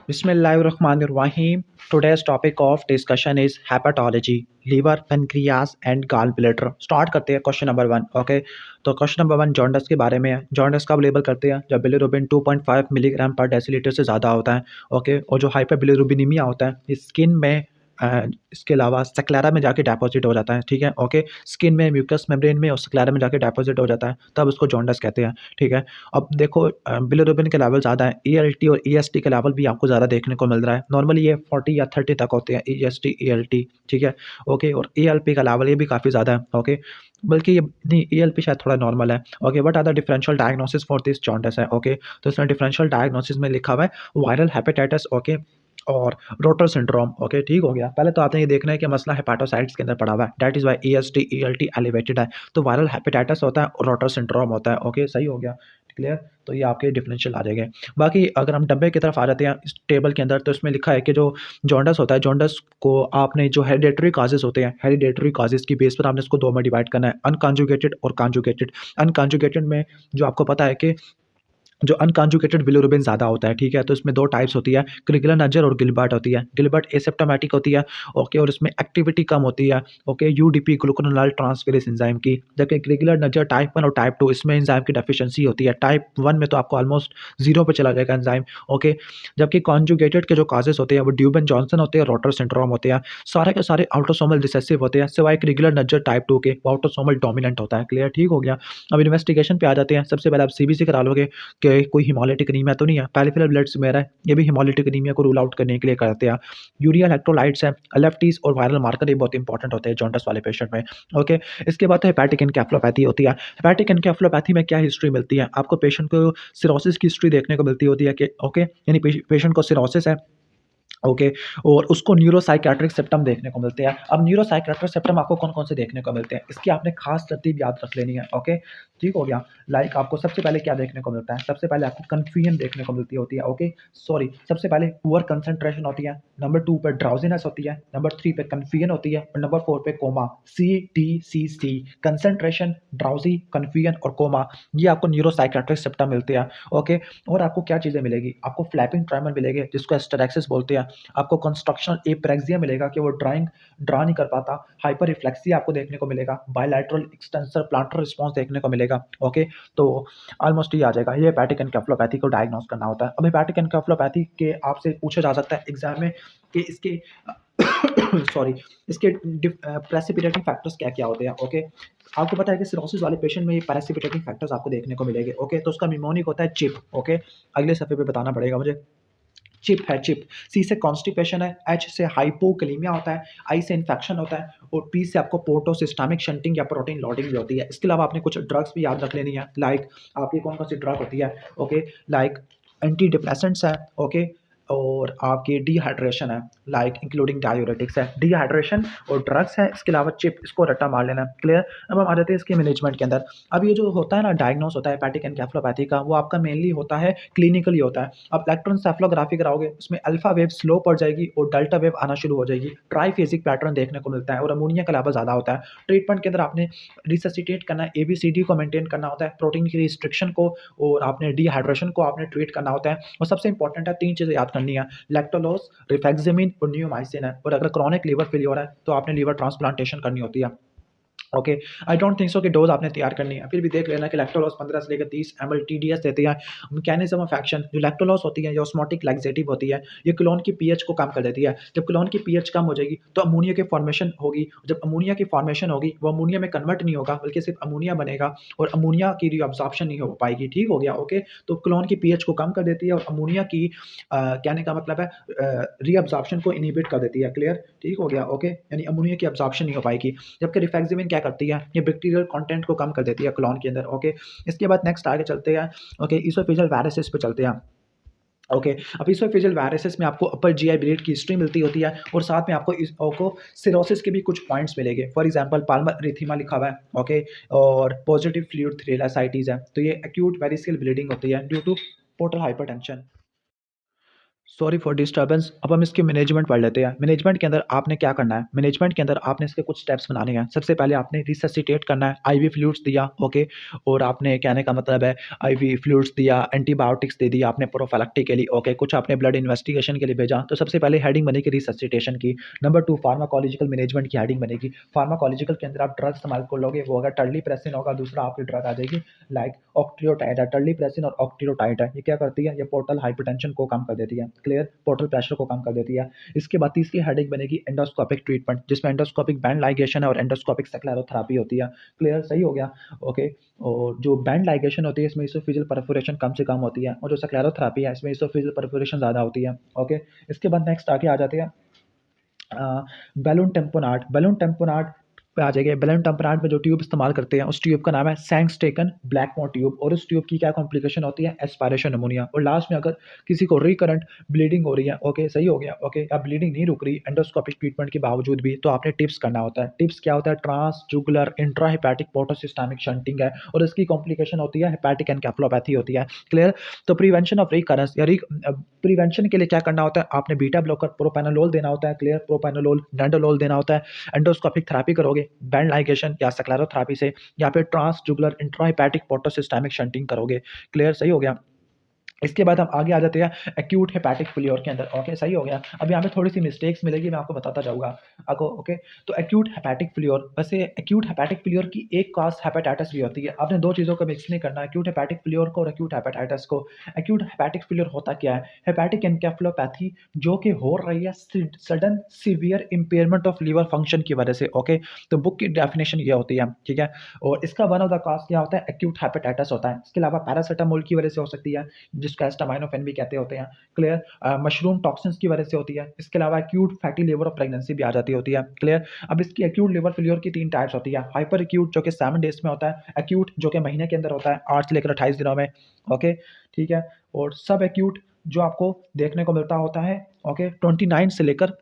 Bismillahirrahmanirrahim. Today's topic of discussion is hepatology, liver, pancreas and gallbladder. Start करते हैं question number 1. Okay, तो question number 1 jaundice के बारे में है. जॉन्डिस कब लेबल करते हैं? जब बिलिरुबिन 2.5 मिलीग्राम पर डेसीलीटर से ज़्यादा होता है. ओके, और जो हाइपरबिलिरुबिनीमिया होता है ये स्किन में इसके अलावा स्क्लेरा में जाके डिपॉजिट हो जाता है. ठीक है, ओके, स्किन में म्यूकस मेम्ब्रेन में और स्क्लेरा में जाके डिपॉजिट हो जाता है, तब उसको जॉन्डिस कहते हैं. ठीक है, अब देखो बिलिरुबिन के लेवल ज़्यादा है, ईएलटी और ईएसटी के लेवल भी आपको ज़्यादा देखने को मिल रहा है. नॉर्मली ये 40 या 30 तक होते हैं ईएसटी ईएलटी. ठीक है, ओके, और ईएलपी का लेवल ये भी काफ़ी ज़्यादा है. ओके, बल्कि ये नहीं, ईएलपी शायद थोड़ा नॉर्मल है. Okay, what are the differential diagnosis for this jaundice है. ओके, तो इसमें डिफरेंशियल डायग्नोसिस में लिखा हुआ है वायरल हेपेटाइटिस. ओके, और रोटर सिंड्रोम. ओके, ठीक हो गया. पहले तो आपने ये देखना है कि मसला हेपाटोसाइट्स के अंदर पड़ा हुआ है, that is why EST ELT elevated है. तो वायरल हेपेटाइटिस होता है और रोटर सिंड्रोम होता है. ओके, सही हो गया, क्लियर. तो ये आपके डिफरेंशियल आ जाएंगे. बाकी अगर हम डब्बे की तरफ आ जाते हैं इस टेबल के अंदर, तो इसमें लिखा है कि जो जॉन्डिस होता है, जॉन्डिस को आपने जो हेरिडेटरी काजेस होते हैं, हेरिडेटरी काजेस की बेस पर आपने इसको दो में डिवाइड करना है, अनकॉन्जुगेटेड और कॉन्जुगेटेड. अनकॉन्जुगेटेड में जो आपको पता है कि जो अनकॉन्जुगेटेड बिलिरुबिन ज़्यादा होता है. ठीक है, तो इसमें दो टाइप्स होती है, क्रिगुलर नजर और गिलबर्ट होती है. गिलबर्ट एसिम्प्टोमेटिक होती है. ओके, और इसमें एक्टिविटी कम होती है. ओके, यूडीपी ग्लूकोनोलाल ट्रांसफेरेज एंजाइम की. जबकि क्रिगुलर नजर टाइप 1 और टाइप 2 इसमें एंजाइम की डेफिशिएंसी होती है. टाइप 1 में तो आपको ऑलमोस्ट जीरो पे चला जाएगा एंजाइम. ओके, जबकि कॉन्जुगेटेड के जो काजेस होते हैं वो ड्यूबन जॉनसन होते हैं, रोटर सिंड्रोम होते हैं. सारे के सारे ऑटोसोमल रिसेसिव होते हैं, सिवाय क्रिगुलर नजर टाइप 2 के, वो ऑटोसोमल डोमिनेंट होता है. क्लियर, ठीक हो गया. अब इन्वेस्टिगेशन पे आ जाते हैं. सबसे पहले आप सीबीसी करा लोगे कि कोई हिमोलिटिक एनीमिया तो नहीं है. पेरिफेरल ब्लड स्मेयर है, ये भी हिमोलिटिक एनीमिया को रूल आउट करने के लिए करते हैं. यूरिया इलेक्ट्रोलाइट्स है, एलएफटीज और वायरल मार्कर ये बहुत इंपॉर्टेंट होते हैं जॉन्डिस वाले पेशेंट में. ओके, इसके बाद हेपेटिक एनकेफेलोपैथी होती है. हेपेटिक एनकेफेलोपैथी में क्या हिस्ट्री मिलती है आपको? पेशेंट को सिरोसिस की हिस्ट्री देखने को मिलती होती है कि ओके, यानी पेशेंट को सिरोसिस है. ओके, और उसको न्यूरोसाइकियाट्रिक सिम्पटम देखने को मिलते हैं. अब न्यूरोसाइकियाट्रिक सिम्पटम आपको कौन-कौन से देखने को मिलते हैं, इसकी आपने खास तरतीब याद रख लेनी है. ओके, ठीक हो गया. लाइक आपको सबसे पहले क्या देखने को मिलता है? सबसे पहले आपको कन्फ्यूजन देखने को मिलती होती है. ओके, सॉरी, सबसे पहले पुअर कंसंट्रेशन होती है, नंबर 2 पे ड्राउजीनेस होती है, नंबर 3 पे कन्फ्यूजन होती है और नंबर 4 पे coma. CTCC, concentration, drowsy, confusion और कोमा, ये आपको न्यूरोसाइकियाट्रिक सिम्पटम मिलते हैं. ओके, और आपको क्या चीज़ें मिलेगी? आपको फ्लैपिंग ट्रेमर मिलेंगे जिसको एस्टेरेक्सिस बोलते हैं. आपको कंस्ट्रक्शनल एप्रेक्सिया मिलेगा कि वो ड्रा नहीं कर पाता. हाइपर रिफ्लेक्सिया आपको देखने को मिलेगा. बायलैटरल एक्सटेंसर प्लांटर रिस्पॉन्स देखने को मिलेगा. ओके, तो ऑलमोस्ट ये आ जाएगा. ये हेपेटिक एनकेफेलोपैथी को डायग्नोस करना होता है. अब हेपेटिक एनकेफेलोपैथी के आपसे पूछा जा सकता है एग्जाम में कि इसके सॉरी, इसके प्रेसिपिटेटिंग फैक्टर्स क्या क्या होते हैं. ओके, आपको पता है कि सिरोसिस वाले पेशेंट में ये प्रेसिपिटेटिंग फैक्टर्स आपको देखने को मिलेंगे. ओके, तो उसका निमोनिक होता है चिप. ओके, अगले सफ़े पे बताना पड़ेगा मुझे. चिप है, चिप. सी से कॉन्स्टिपेशन है, एच से हाइपोकलीमिया होता है, आई से इन्फेक्शन होता है और पी से आपको पोर्टोसिस्टामिक शंटिंग या प्रोटीन लॉडिंग भी होती है. इसके अलावा आपने कुछ ड्रग्स भी याद रख लेनी है. लाइक आपकी कौन कौन सी ड्रग होती है? ओके, लाइक एंटी डिप्रेसेंट्स है. ओके, और आपकी डिहाइड्रेशन है, लाइक इंक्लूडिंग डायूरेटिक्स है. डिहाइड्रेशन और ड्रग्स है, इसके अलावा चिप, इसको रट्टा मार लेना. क्लियर. अब हम आ जाते हैं इसके मैनेजमेंट के अंदर. अब ये जो होता है ना डायग्नोस होता है हेपेटिक एनकेफेलोपैथी का, वो आपका मेनली होता है क्लिनिकली होता है. आप इलेक्ट्रोएन्सेफलोग्राफी कराओगे, उसमें अल्फा वेव स्लो पड़ जाएगी और डेल्टा वेव आना शुरू हो जाएगी. ट्राइफेजिक पैटर्न देखने को मिलता है और अमोनिया का लेवल ज़्यादा होता है. ट्रीटमेंट के अंदर आपने रिससिटेट करना है, ABCD को मेंटेन करना होता है, प्रोटीन की रिस्ट्रिक्शन को और आपने डिहाइड्रेशन को आपने ट्रीट करना होता है. और सबसे इंपॉर्टेंट है, 3 चीज़ें याद करनी है, लैक्टोलोज, रिफेक्सिमिन और नियोमाइसिन है. और अगर क्रॉनिक लीवर फेलियर है तो आपने लीवर ट्रांसप्लांटेशन करनी होती है. Okay, I don't think so कि डोज आपने तैयार करनी है. फिर भी देख लेना कि लैक्टोलॉस 15 से लेकर 30 ml TDS देती है. मैकेनिज्म ऑफ एक्शन, जो लैक्टोलॉस होती है, ये ऑस्मोटिक लैक्सेटिव होती है. ये कोलोन की पीएच को कम कर देती है. जब कोलोन की पीएच कम हो जाएगी तो अमोनिया की फॉर्मेशन होगी. जब अमोनिया की फॉर्मेशन होगी, वो अमोनिया में कन्वर्ट नहीं होगा बल्कि सिर्फ अमोनिया बनेगा और अमोनिया की रीअब्जॉर्प्शन नहीं हो पाएगी. ठीक हो गया. ओके, तो कोलोन की पीएच को कम कर देती है और अमोनिया की कहने का मतलब है रीअब्जॉर्प्शन को इनहिबिट कर देती है. क्लियर, ठीक हो गया. ओके, यानी अमोनिया की अब्जॉर्प्शन नहीं हो पाएगी. जबकि रिफेक्सिमिन क्या करती है? ये बैक्टीरियल कंटेंट को कम कर देती है कोलोन के अंदर. ओके, इसके बाद नेक्स्ट आगे चलते हैं. ओके, इसोफेजियल वायरसेस पे चलते हैं. ओके, अब इसोफेजियल वायरसेस में आपको अपर जीआई ब्लीड की हिस्ट्री मिलती होती है और साथ में आपको सिरोसिस के भी कुछ पॉइंट्स मिलेंगे. फॉर एग्जांपल पाल्मर एरिथेमा लिखा हुआ है. ओके, और पॉजिटिव फ्लूइड थ्रेलासाइटिस है. तो ये एक्यूट वेरिसिकल ब्लीडिंग होती है due to portal hypertension. Sorry for disturbance. अब हम इसके मैनेजमेंट पढ़ लेते हैं। मैनेजमेंट के अंदर आपने क्या करना है, मैनेजमेंट के अंदर आपने इसके कुछ स्टेप्स बनाने हैं। सबसे पहले आपने रिससिटेट करना है, आईवी फ्लूइड्स दिया, ओके, और आपने कहने का मतलब है आईवी फ्लूइड्स दिया, एंटीबायोटिक्स दे दिया आपने प्रोफिलैक्टिकली, ओके, कुछ आपने ब्लड इन्वेस्टिगेशन के लिए भेजा। तो सबसे पहले हेडिंग बनेगी रिससिटेशन की। नंबर 2 फार्माकोलॉजिकल मैनेजमेंट की हेडिंग बनेगी। फार्माकोलॉजिकल के अंदर आप ड्रग इस्तेमाल कर लोगे, वो अगर टर्लीप्रेसिन होगा, दूसरा आपकी ड्रग आ जाएगी लाइक ऑक्ट्रियोटाइड है। टर्लीप्रेसिन और ऑक्ट्रियोटाइड है, ये क्या करती है, ये पोर्टल हाइपरटेंशन को कम कर देती है, क्लियर, पोर्टल प्रेशर को कम कर देती है। इसके बाद तीसरी हेडेक बनेगी एंडोस्कोपिक ट्रीटमेंट, जिसमें एंडोस्कोपिक बैंड लाइगेशन है और एंडोस्कोपिक स्क्लेरोथेरेपी होती है, क्लियर, सही हो गया, ओके। और जो बैंड लाइगेशन होती है इसमें इसोफेजियल परफोरेशन कम से कम होती है, और जो स्क्लेरोथेरेपी है इसमें इसोफेजियल परफोरेशन ज़्यादा होती है, ओके। इसके बाद नेक्स्ट आगे आ जाते हैं बैलून टेम्पोनाट। बैलून टेम्पोनाट पे आ जाएगा। बैलून टेम्पोनाट में जो ट्यूब इस्तेमाल करते हैं उस ट्यूब का नाम है सैंक्सटेकन ब्लैकमोर ट्यूब, और उस ट्यूब की क्या कॉम्प्लिकेशन होती है, एस्पायरेशन निमोनिया। और लास्ट में अगर किसी को रिकरेंट ब्लीडिंग हो रही है, ओके, सही हो गया, ओके, अब ब्लीडिंग नहीं रुक रही एंडोस्कोपिक ट्रीटमेंट के बावजूद भी, तो आपने टिप्स करना होता है। टिप्स क्या होता है, transjugular intrahepatic portosystemic shunting है, और इसकी कॉम्प्लिकेशन होती है हेपेटिक एनकेफेलोपैथी होती है, क्लियर। तो प्रिवेंशन ऑफ रिकरेंस या प्रिवेंशन के लिए क्या करना होता है, आपने बीटा ब्लॉकर प्रोपेनोलोल देना होता है, क्लियर, प्रोपेनोलोल नैंडोलोल देना होता है। एंडोस्कोपिक थेरेपी करोगे बैंड लाइगेशन या स्क्लेरोथेरेपी से, या फिर ट्रांस जुगुलर इंट्राहेपेटिक पोर्टोसिस्टेमिक शंटिंग करोगे, क्लियर, सही हो गया। इसके बाद हम आगे आ जाते हैं एक्यूट हेपेटिक फेल्योर के अंदर, ओके, सही हो गया। अब यहाँ पे थोड़ी सी मिस्टेक्स मिलेगी, मैं आपको बताता जाऊँगा आपको, ओके। तो एक्यूट हेपेटिक फेल्योर, वैसे एक्यूट हेपेटिक फेल्योर की एक कॉज हेपेटाइटिस भी होती है। आपने दो चीज़ों को मिक्स नहीं करना, एक्यूट हेपेटिक फेल्योर को और एक्यूट हेपेटाइटिस को। एक्यूट हेपेटिक फेल्योर होता क्या है, हेपेटिक एनकेफेलोपैथी जो कि हो रही है sudden severe impairment of liver function की वजह से, ओके। तो बुक की डेफिनेशन ये होती है, ठीक है। और इसका वन ऑफ द कॉज क्या होता है, एक्यूट हेपेटाइटिस होता है। इसके अलावा पैरासीटामोल की वजह से हो सकती है, जिसको एस्टामाइनोफेन भी कहते होते हैं, क्लियर। मशरूम टॉक्सिन्स की वजह से होती है। इसके अलावा acute fatty liver of pregnancy भी आ जाती होती है, क्लियर। अब इसकी एक्यूट लिवर फेल्योर की 3 टाइप्स होती है, हाइपर एक्यूट जो कि 7 डेज में होता है, एक्यूट जो कि महीने के अंदर होता है 8 से लेकर 28 दिनों में, ओके, ठीक है। और सब एक्यूट जो आपको देखने को मिलता होता है, ओके, 29 से लेकर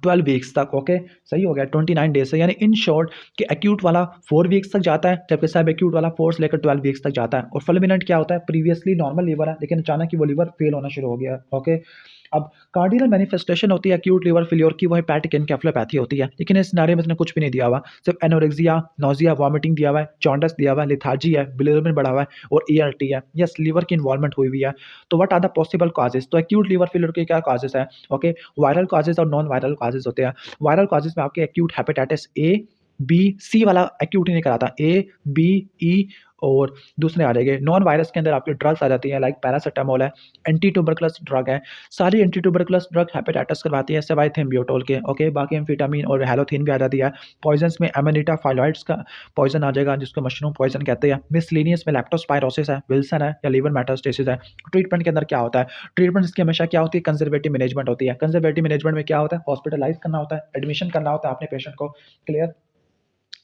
12 वीक्स तक, ओके, सही हो गया, 29 डेज से, यानी इन शॉर्ट कि एक्यूट वाला 4 वीक्स तक जाता है, जबकि सब एक्यूट वाला 4 से लेकर 12 वीक्स तक जाता है। और फुलमिनेंट क्या होता है, प्रीवियसली नॉर्मल लीवर है लेकिन अचानक ही वो लीवर फेल होना शुरू हो गया, ओके। अब कार्डिनल मैनिफेस्टेशन होती है एक्यूट लिवर फेल्योर की, वो हेपेटिक एनकेफेलोपैथी होती है, लेकिन इस सिनेरियो में इसने कुछ भी नहीं दिया हुआ, सिर्फ एनोरेक्सिया, नोजिया, वॉमिटिंग दिया हुआ है, जॉन्डिस दिया हुआ है, लेथार्जी है, बिलिरुबिन बढ़ा हुआ है, और ईआरटी है, यस, लीवर की इन्वॉल्वमेंट हुई हुई है। तो what are the possible causes, तो एक्यूट लीवर फेल्योर के क्या कॉजेज है, ओके। वायरल कॉजेज और नॉन वायरल कॉजेज होते हैं। वायरल कॉजेज में आपके acute hepatitis A, B, C वाला एक्यूट ही नहीं कराता, ए, बी, ई और दूसरे आ जाएंगे। नॉन वायरस के अंदर आपकी ड्रग्स आ जाती हैं, लाइक पैरासीटामोल है, एंटी ट्यूबरकुलस ड्रग है, सारी एंटी ट्यूबरकुलस ड्रग हेपेटाइटिस करवाती है सिवाय थिम्बियोटोल के, ओके। बाकी एम्फेटामिन और हैलोथिन भी आ जाती है। पॉइजन्स में एमानिटा फाइलॉइड्स का पॉइजन आ जाएगा, जिसको मशरूम पॉइजन कहते हैं। मिसलिनियस में लैप्टोस्पायरोसिस है, विल्सन है, या लीवर मेटास्टेसिस है। ट्रीटमेंट के अंदर क्या होता है, ट्रीटमेंट इसकी हमेशा क्या होती है, कंजर्वेटिव मैनेजमेंट होती है। कंजर्वेटिव मैनेजमेंट में क्या होता है, हॉस्पिटलाइज करना होता है, एडमिशन करना होता है अपने पेशेंट को, क्लियर,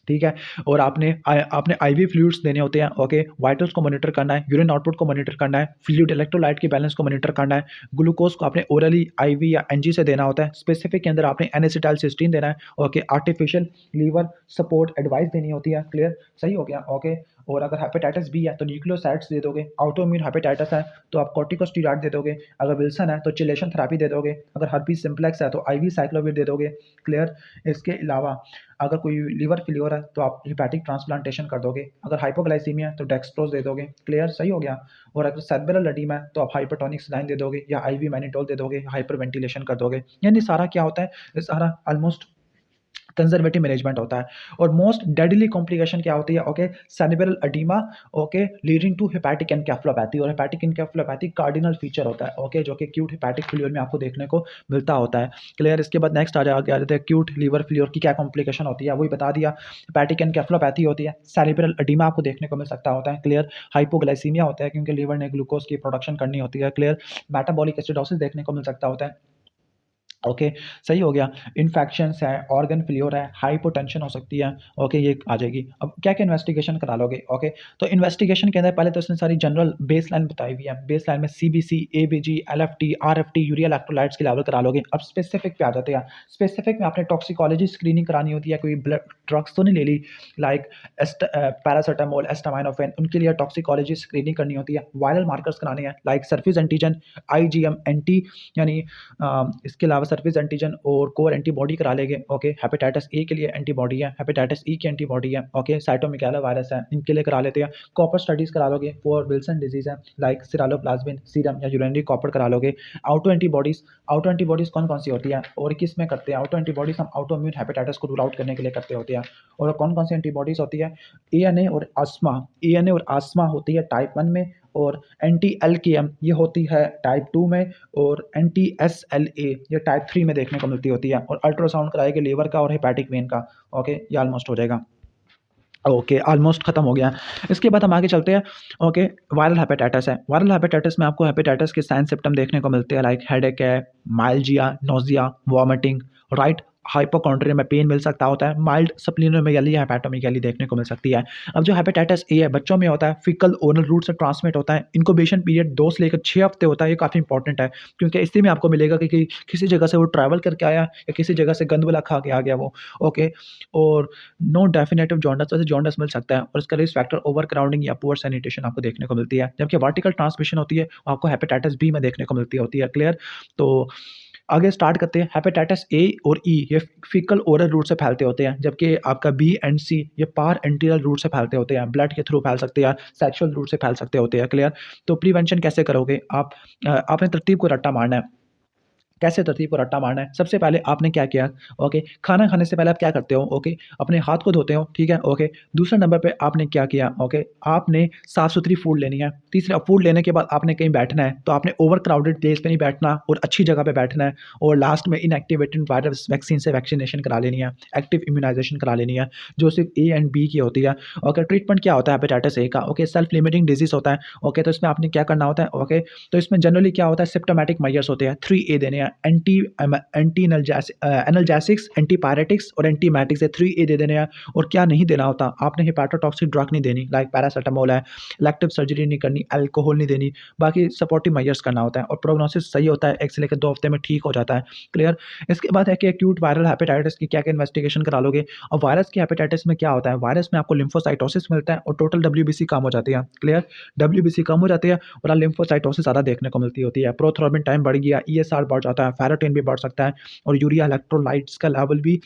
ठीक है। और आपने आईवी फ्लूइड्स देने होते हैं, ओके। वाइटल्स को मॉनिटर करना है, यूरिन आउटपुट को मॉनिटर करना है, फ्लूइड इलेक्ट्रोलाइट की बैलेंस को मॉनिटर करना है। ग्लूकोज को आपने ओरली, आईवी या एनजी से देना होता है। स्पेसिफिक के अंदर आपने एन-एसिटाइलसिस्टीन देना है, okay. Artificial liver support advice देनी होती है, क्लियर, सही हो गया, ओके। और अगर हेपेटाइटिस बी है तो न्यूक्लियोसाइड्स दे दोगे। ऑटोइम्यून हेपेटाइटिस है तो आप कॉर्टिकोस्टेरॉइड दे दोगे। अगर विल्सन है तो चिलेशन थेरेपी दे दोगे। अगर हर्पीस सिम्प्लेक्स है तो आईवी साइक्लोविर दे दोगे, क्लियर। इसके अलावा अगर कोई लीवर फेल्योर है तो आप हेपेटिक ट्रांसप्लांटेशन कर दोगे। अगर हाइपोग्लाइसीमिया है तो डेक्सट्रोज दे दोगे, क्लियर, सही हो गया। और अगर सेरेब्रल एडीमा है तो आप हाइपरटोनिक सलाइन दे दोगे, या आईवी मैनिटोल दे दोगे, हाइपर वेंटिलेशन कर दोगे। यानी सारा क्या होता है, ये सारा ऑलमोस्ट कंजर्वेटिव मैनेजमेंट होता है। और मोस्ट डेडली कॉम्प्लिकेशन क्या होती है, okay, cerebral oedema, okay, leading to hepatic encephalopathy. और हेपेटिक एनकेफेलोपैथी कार्डिनल फीचर होता है, ओके, जो कि एक्यूट हेपेटिक फेल्योर में आपको देखने को मिलता होता है, क्लियर। इसके बाद नेक्स्ट आ जाते हैं एक्यूट लीवर फेल्योर की क्या कॉम्प्लिकेशन होती है, वही बता दिया। हेपेटिक एनकेफेलोपैथी होती है, सेरेब्रल एडीमा आपको देखने को मिल सकता होता है, क्लियर। हाइपोग्लाइसीमिया होता है क्योंकि लीवर ने ग्लूकोज की प्रोडक्शन करनी होती है, क्लियर। मेटाबॉलिक एसिडोसिस देखने को मिल सकता होता है, ओके, सही हो गया। इन्फेक्शंस है, ऑर्गन फेल्योर है, हाइपोटेंशन हो सकती है। ओके, ये आ जाएगी। अब क्या-क्या इन्वेस्टिगेशन करा लोगे? ओके, तो इन्वेस्टिगेशन के अंदर पहले तो इसने सारी जनरल बेसलाइन बताई हुई है। बेसलाइन में CBC, ABG, LFT, RFT, urea electrolytes के लेवल करा लोगे। अब स्पेसिफिक पे आ जाते हैं। स्पेसिफिक में आपने टॉक्सिकोलॉजी स्क्रीनिंग करानी होती है, कोई ब्लड ड्रग्स तो नहीं ले ली, लाइक पैरासिटामोल, एस्टामाइनोफेन, उनके लिए टॉक्सिकोलॉजी स्क्रीनिंग करनी होती है। वायरल मार्कर्स कराने हैं, like surface antigen, IgM, anti यानी इसके अलावा सरफेस एंटीजन और कोर एंटीबॉडी करा लेंगे। ओके, हेपेटाइटिस ए के लिए एंटीबॉडी है, हेपेटाइटिस ई की एंटीबॉडी है। ओके, साइटोमेगालो वायरस है, इनके लिए करा लेते हैं। कॉपर स्टडीज़ करा लोगे फॉर विल्सन डिजीज़ है, लाइक सिरालोप्लाज्मिन सीरम या यूरिनरी कॉपर करा लोगे। ऑटो एंटीबॉडीज़ कौन-कौन सी होती है और किस में करते हैं? ऑटो एंटीबॉडीज़ हम ऑटो इम्यून हेपेटाइटिस को रूल आउट करने के लिए करते होते हैं। और कौन-कौन सी एंटीबॉडीज़ होती है? एएनए और आस्मा। एएनए और आस्मा होती है टाइप 1 में, और एंटी एलकेएम ये होती है टाइप 2 में, और एंटी एसएलए ये टाइप 3 में देखने को मिलती होती है। और अल्ट्रासाउंड कराएंगे लीवर का और हेपेटिक वेन का। ओके, ये ऑलमोस्ट हो जाएगा। ओके, ऑलमोस्ट खत्म हो गया। इसके बाद हम आगे चलते हैं। ओके, वायरल हेपेटाइटिस है। वायरल हेपेटाइटिस में आपको हेपेटाइटिस के साइन सिम्पटम देखने को मिलते हैं, लाइक हेडेक है, माइल्जिया, नोज़िया, वॉमिटिंग, राइट। हाइपोकॉन्ड्रिया में पेन मिल सकता होता है। माइल्ड स्प्लीनोमेगाली या हेपेटोमेगाली देखने को मिल सकती है। अब जो हेपेटाइटिस ए है, बच्चों में होता है, फीकल ओरल रूट से ट्रांसमिट होता है। इनक्यूबेशन पीरियड 2 से लेकर 6 हफ्ते होता है। ये काफ़ी इंपॉर्टेंट है, क्योंकि इसी में आपको मिलेगा कि किसी जगह से वो ट्रैवल करके आया या किसी जगह से गंदबला खा के आ गया वो। ओके, और नो डेफिनेटिव जॉन्डिस, वैसे जॉन्डिस मिल सकता है, और इसका रिस्क फैक्टर ओवर क्राउडिंग या पुअर सैनिटेशन आपको देखने को मिलती है। जबकि वर्टिकल ट्रांसमिशन होती है, आपको हेपेटाइटिस बी में देखने को मिलती होती है। क्लियर? तो आगे स्टार्ट करते हैं। हेपेटाइटिस ए और ई ये फीकल ओरल रूट से फैलते होते हैं, जबकि आपका बी एंड सी ये पार एंटीरियल रूट से फैलते होते हैं। ब्लड के थ्रू फैल सकते हैं, सेक्सुअल रूट से फैल सकते होते हैं। क्लियर? तो प्रिवेंशन कैसे करोगे आप? आपने तरतीब को रट्टा मारना है। कैसे तरतीब को रट्टा मारना है? सबसे पहले आपने क्या किया? ओके, खाना खाने से पहले आप क्या करते हो? ओके, अपने हाथ को धोते हो, ठीक है? ओके, दूसरे नंबर पे आपने क्या किया? ओके, आपने साफ-सुथरी फूड लेनी है। तीसरा, फूड लेने के बाद आपने कहीं बैठना है, तो आपने ओवर क्राउडेड प्लेस पे नहीं बैठना और अच्छी जगह पे बैठना है। और लास्ट में इनएक्टिवेटेड वायरस वैक्सीन से वैक्सीनेशन करा लेनी है, एक्टिव इम्यूनाइज़ेशन करा लेनी है, जो सिर्फ ए एंड बी की होती है। ओके, ट्रीटमेंट क्या होता है हेपेटाइटिस ए का? ओके, सेल्फ लिमिटिंग डिजीज़ होता है। ओके, तो इसमें आपने क्या करना होता है? ओके, तो इसमें जनरली क्या होता है? सिम्प्टोमेटिक मेजर्स होते हैं। 3 ए देने हैं, एनाल्जेसिक्स, एंटीपायरेटिक्स और एंटीमाइटिक्स, ये 3 ए दे देने हैं। और क्या नहीं देना होता? आपने हेपेटोटॉक्सिक ड्रग नहीं देनी, लाइक पैरासिटामोल है, इलेक्टिव सर्जरी नहीं करनी, अल्कोहल नहीं देनी, बाकी सपोर्टिव मेजर्स करना होता है। और प्रोग्नोसिस सही होता है, 1 से लेकर 2 हफ्ते में ठीक हो जाता है। क्लियर? इसके बाद है कि एक्यूट वायरल हेपेटाइटिस की क्या-क्या इन्वेस्टिगेशन करा लोगे? और वायरस की हेपेटाइटिस में क्या होता है? वायरस में आपको लिम्फोसाइटोसिस मिलता है और टोटल डब्ल्यूबीसी कम हो जाती है। क्लियर? डब्ल्यूबीसी कम हो जाती है और लिम्फोसाइटोसिस ज़्यादा देखने को मिलती होती है। प्रोथ्रोम्बिन टाइम बढ़ गया, ईएसआर बढ़ जाता है, फेरेटिन भी बढ़ सकता है, और यूरिया इलेक्ट्रोलाइट्स का लेवल भी